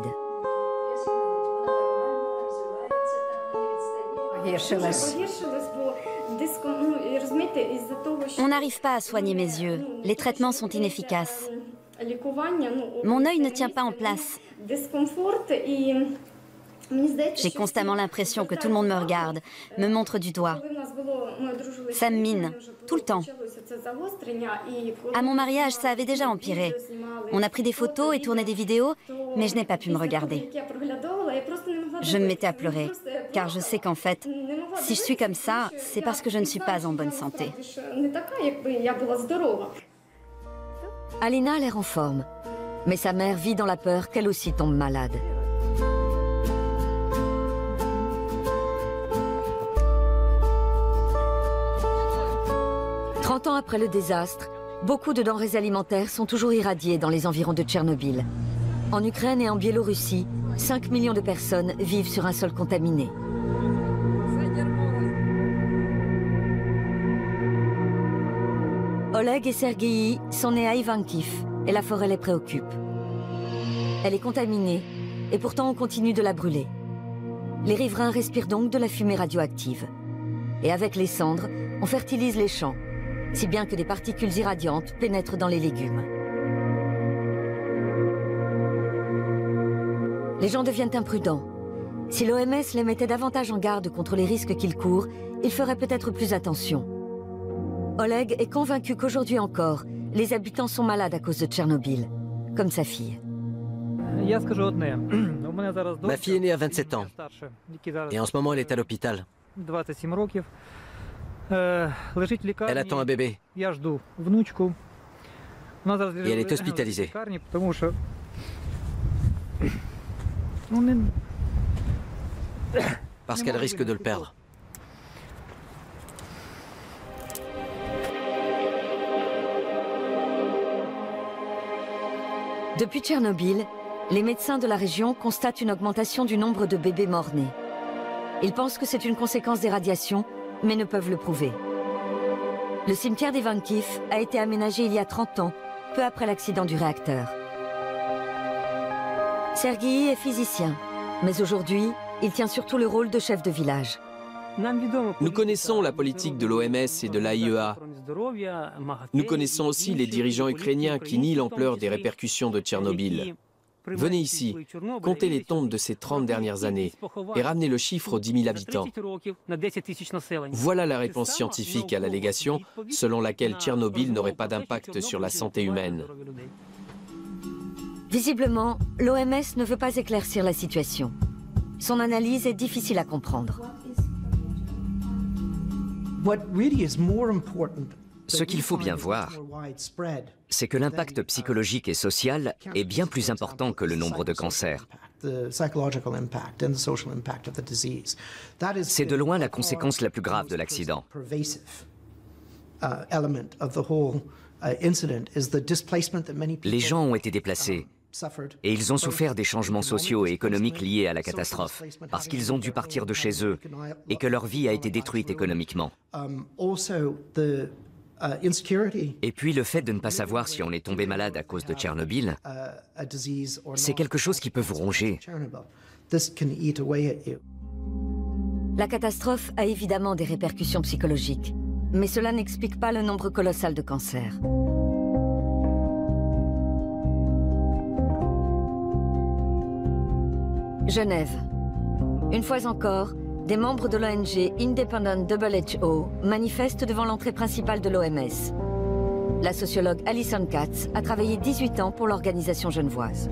On n'arrive pas à soigner mes yeux. Les traitements sont inefficaces. Mon œil ne tient pas en place. J'ai constamment l'impression que tout le monde me regarde, me montre du doigt. Ça me mine, tout le temps. À mon mariage, ça avait déjà empiré. On a pris des photos et tourné des vidéos, mais je n'ai pas pu me regarder. Je me mettais à pleurer, car je sais qu'en fait, si je suis comme ça, c'est parce que je ne suis pas en bonne santé. Alina a l'air en forme, mais sa mère vit dans la peur qu'elle aussi tombe malade. « 30 ans après le désastre, beaucoup de denrées alimentaires sont toujours irradiées dans les environs de Tchernobyl. En Ukraine et en Biélorussie, 5 millions de personnes vivent sur un sol contaminé. Oleg et Sergueï sont nés à Ivankiv et la forêt les préoccupe. Elle est contaminée et pourtant on continue de la brûler. Les riverains respirent donc de la fumée radioactive. Et avec les cendres, on fertilise les champs, si bien que des particules irradiantes pénètrent dans les légumes. Les gens deviennent imprudents. Si l'OMS les mettait davantage en garde contre les risques qu'ils courent, ils feraient peut-être plus attention. Oleg est convaincu qu'aujourd'hui encore, les habitants sont malades à cause de Tchernobyl, comme sa fille. Ma fille est née à 27 ans, et en ce moment elle est à l'hôpital. Elle attend un bébé, et elle est hospitalisée. Parce qu'elle risque de le perdre. Depuis Tchernobyl, les médecins de la région constatent une augmentation du nombre de bébés morts-nés. Ils pensent que c'est une conséquence des radiations, mais ne peuvent le prouver. Le cimetière d'Ivankiv a été aménagé il y a 30 ans, peu après l'accident du réacteur. Sergueï est physicien, mais aujourd'hui, il tient surtout le rôle de chef de village. Nous connaissons la politique de l'OMS et de l'AIEA. Nous connaissons aussi les dirigeants ukrainiens qui nient l'ampleur des répercussions de Tchernobyl. Venez ici, comptez les tombes de ces 30 dernières années et ramenez le chiffre aux 10 000 habitants. Voilà la réponse scientifique à l'allégation selon laquelle Tchernobyl n'aurait pas d'impact sur la santé humaine. Visiblement, l'OMS ne veut pas éclaircir la situation. Son analyse est difficile à comprendre. Ce qu'il faut bien voir, c'est que l'impact psychologique et social est bien plus important que le nombre de cancers. C'est de loin la conséquence la plus grave de l'accident. Les gens ont été déplacés et ils ont souffert des changements sociaux et économiques liés à la catastrophe, parce qu'ils ont dû partir de chez eux et que leur vie a été détruite économiquement. Et puis le fait de ne pas savoir si on est tombé malade à cause de Tchernobyl, c'est quelque chose qui peut vous ronger. La catastrophe a évidemment des répercussions psychologiques, mais cela n'explique pas le nombre colossal de cancers. Genève. Une fois encore, des membres de l'ONG Independent WHO manifestent devant l'entrée principale de l'OMS. La sociologue Alison Katz a travaillé 18 ans pour l'organisation genevoise.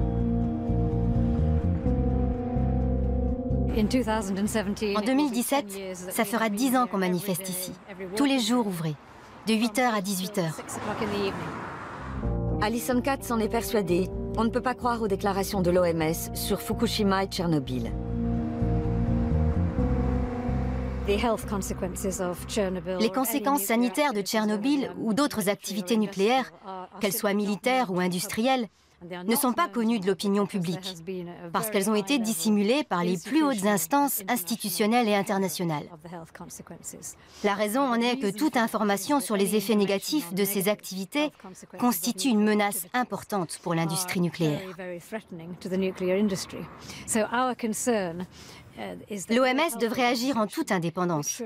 En 2017, ça fera 10 ans qu'on manifeste ici. Tous les jours ouvrés, de 8h à 18h. Alison Katz en est persuadée. On ne peut pas croire aux déclarations de l'OMS sur Fukushima et Tchernobyl. Les conséquences sanitaires de Tchernobyl ou d'autres activités nucléaires, qu'elles soient militaires ou industrielles, ne sont pas connues de l'opinion publique, parce qu'elles ont été dissimulées par les plus hautes instances institutionnelles et internationales. La raison en est que toute information sur les effets négatifs de ces activités constitue une menace importante pour l'industrie nucléaire. L'OMS devrait agir en toute indépendance.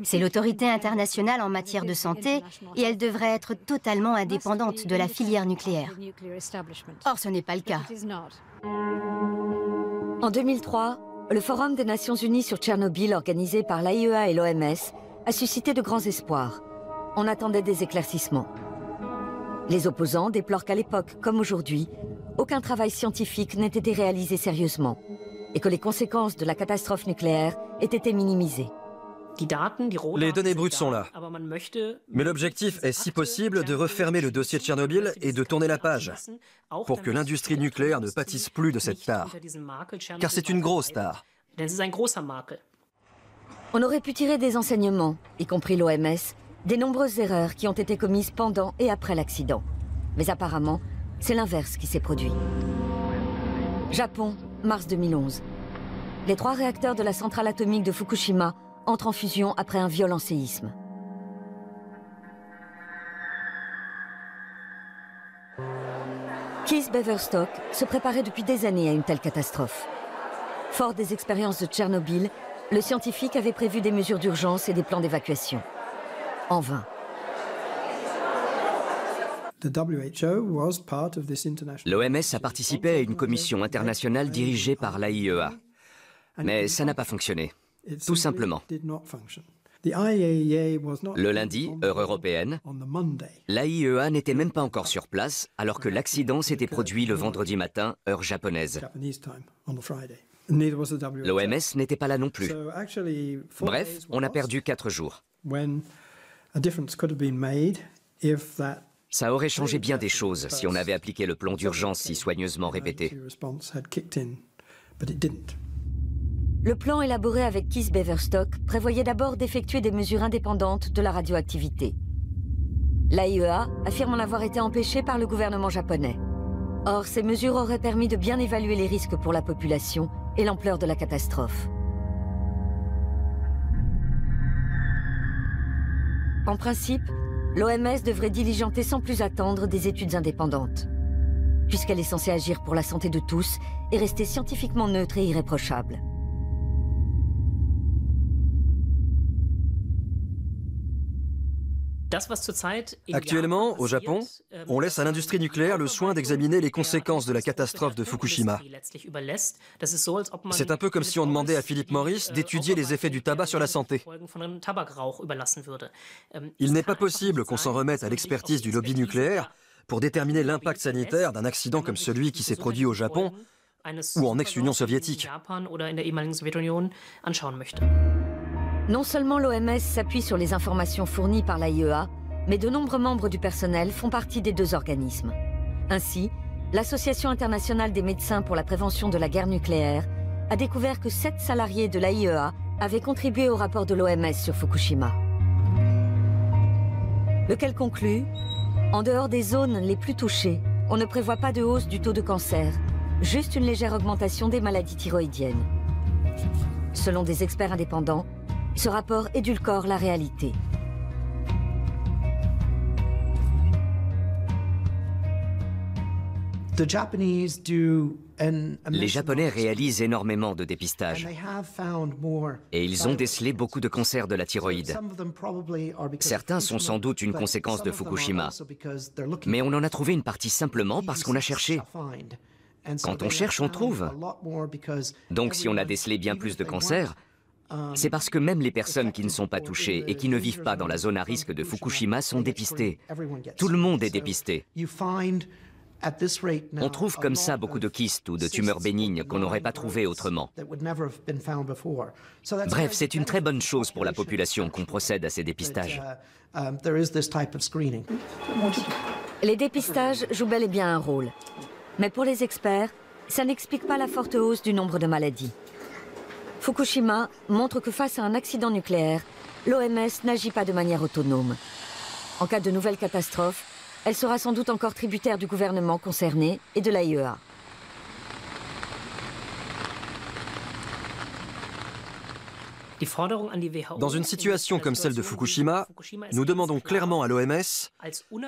C'est l'autorité internationale en matière de santé et elle devrait être totalement indépendante de la filière nucléaire. Or, ce n'est pas le cas. En 2003, le Forum des Nations Unies sur Tchernobyl, organisé par l'AIEA et l'OMS, a suscité de grands espoirs. On attendait des éclaircissements. Les opposants déplorent qu'à l'époque, comme aujourd'hui, aucun travail scientifique n'ait été réalisé sérieusement et que les conséquences de la catastrophe nucléaire aient été minimisées. Les données brutes sont là. Mais l'objectif est, si possible, de refermer le dossier de Tchernobyl et de tourner la page, pour que l'industrie nucléaire ne pâtisse plus de cette tare. Car c'est une grosse tare. On aurait pu tirer des enseignements, y compris l'OMS, des nombreuses erreurs qui ont été commises pendant et après l'accident. Mais apparemment, c'est l'inverse qui s'est produit. Japon, mars 2011. Les 3 réacteurs de la centrale atomique de Fukushima entrent en fusion après un violent séisme. Keith Beverstock se préparait depuis des années à une telle catastrophe. Fort des expériences de Tchernobyl, le scientifique avait prévu des mesures d'urgence et des plans d'évacuation. En vain. L'OMS a participé à une commission internationale dirigée par l'AIEA. Mais ça n'a pas fonctionné. Tout simplement. Le lundi, heure européenne, l'AIEA n'était même pas encore sur place alors que l'accident s'était produit le vendredi matin, heure japonaise. L'OMS n'était pas là non plus. Bref, on a perdu 4 jours. Ça aurait changé bien des choses si on avait appliqué le plan d'urgence si soigneusement répété. Le plan élaboré avec Keith Beverstock prévoyait d'abord d'effectuer des mesures indépendantes de la radioactivité. L'AIEA affirme en avoir été empêchée par le gouvernement japonais. Or, ces mesures auraient permis de bien évaluer les risques pour la population et l'ampleur de la catastrophe. En principe, l'OMS devrait diligenter sans plus attendre des études indépendantes, puisqu'elle est censée agir pour la santé de tous et rester scientifiquement neutre et irréprochable. Actuellement, au Japon, on laisse à l'industrie nucléaire le soin d'examiner les conséquences de la catastrophe de Fukushima. C'est un peu comme si on demandait à Philip Morris d'étudier les effets du tabac sur la santé. Il n'est pas possible qu'on s'en remette à l'expertise du lobby nucléaire pour déterminer l'impact sanitaire d'un accident comme celui qui s'est produit au Japon ou en ex-Union soviétique. Non seulement l'OMS s'appuie sur les informations fournies par l'AIEA, mais de nombreux membres du personnel font partie des 2 organismes. Ainsi, l'Association internationale des médecins pour la prévention de la guerre nucléaire a découvert que 7 salariés de l'AIEA avaient contribué au rapport de l'OMS sur Fukushima. Lequel conclut, en dehors des zones les plus touchées, on ne prévoit pas de hausse du taux de cancer, juste une légère augmentation des maladies thyroïdiennes. Selon des experts indépendants, ce rapport édulcore la réalité. Les Japonais réalisent énormément de dépistage et ils ont décelé beaucoup de cancers de la thyroïde. Certains sont sans doute une conséquence de Fukushima, mais on en a trouvé une partie simplement parce qu'on a cherché. Quand on cherche, on trouve. Donc si on a décelé bien plus de cancers, c'est parce que même les personnes qui ne sont pas touchées et qui ne vivent pas dans la zone à risque de Fukushima sont dépistées. Tout le monde est dépisté. On trouve comme ça beaucoup de kystes ou de tumeurs bénignes qu'on n'aurait pas trouvées autrement. Bref, c'est une très bonne chose pour la population qu'on procède à ces dépistages. Les dépistages jouent bel et bien un rôle. Mais pour les experts, ça n'explique pas la forte hausse du nombre de maladies. Fukushima montre que face à un accident nucléaire, l'OMS n'agit pas de manière autonome. En cas de nouvelle catastrophe, elle sera sans doute encore tributaire du gouvernement concerné et de l'AIEA. Dans une situation comme celle de Fukushima, nous demandons clairement à l'OMS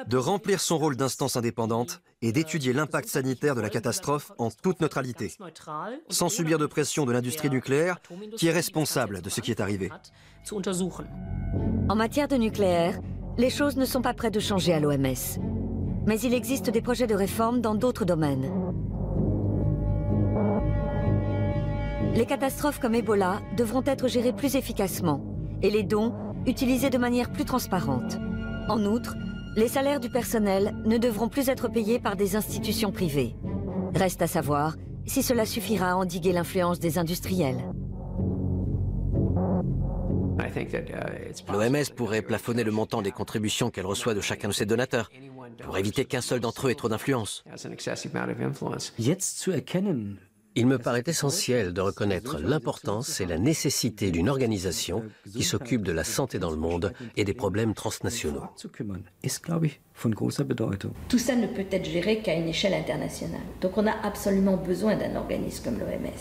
de remplir son rôle d'instance indépendante et d'étudier l'impact sanitaire de la catastrophe en toute neutralité, sans subir de pression de l'industrie nucléaire qui est responsable de ce qui est arrivé. En matière de nucléaire, les choses ne sont pas près de changer à l'OMS. Mais il existe des projets de réforme dans d'autres domaines. Les catastrophes comme Ebola devront être gérées plus efficacement et les dons utilisés de manière plus transparente. En outre, les salaires du personnel ne devront plus être payés par des institutions privées. Reste à savoir si cela suffira à endiguer l'influence des industriels. L'OMS pourrait plafonner le montant des contributions qu'elle reçoit de chacun de ses donateurs, pour éviter qu'un seul d'entre eux ait trop d'influence. Il me paraît essentiel de reconnaître l'importance et la nécessité d'une organisation qui s'occupe de la santé dans le monde et des problèmes transnationaux. Tout ça ne peut être géré qu'à une échelle internationale. Donc on a absolument besoin d'un organisme comme l'OMS.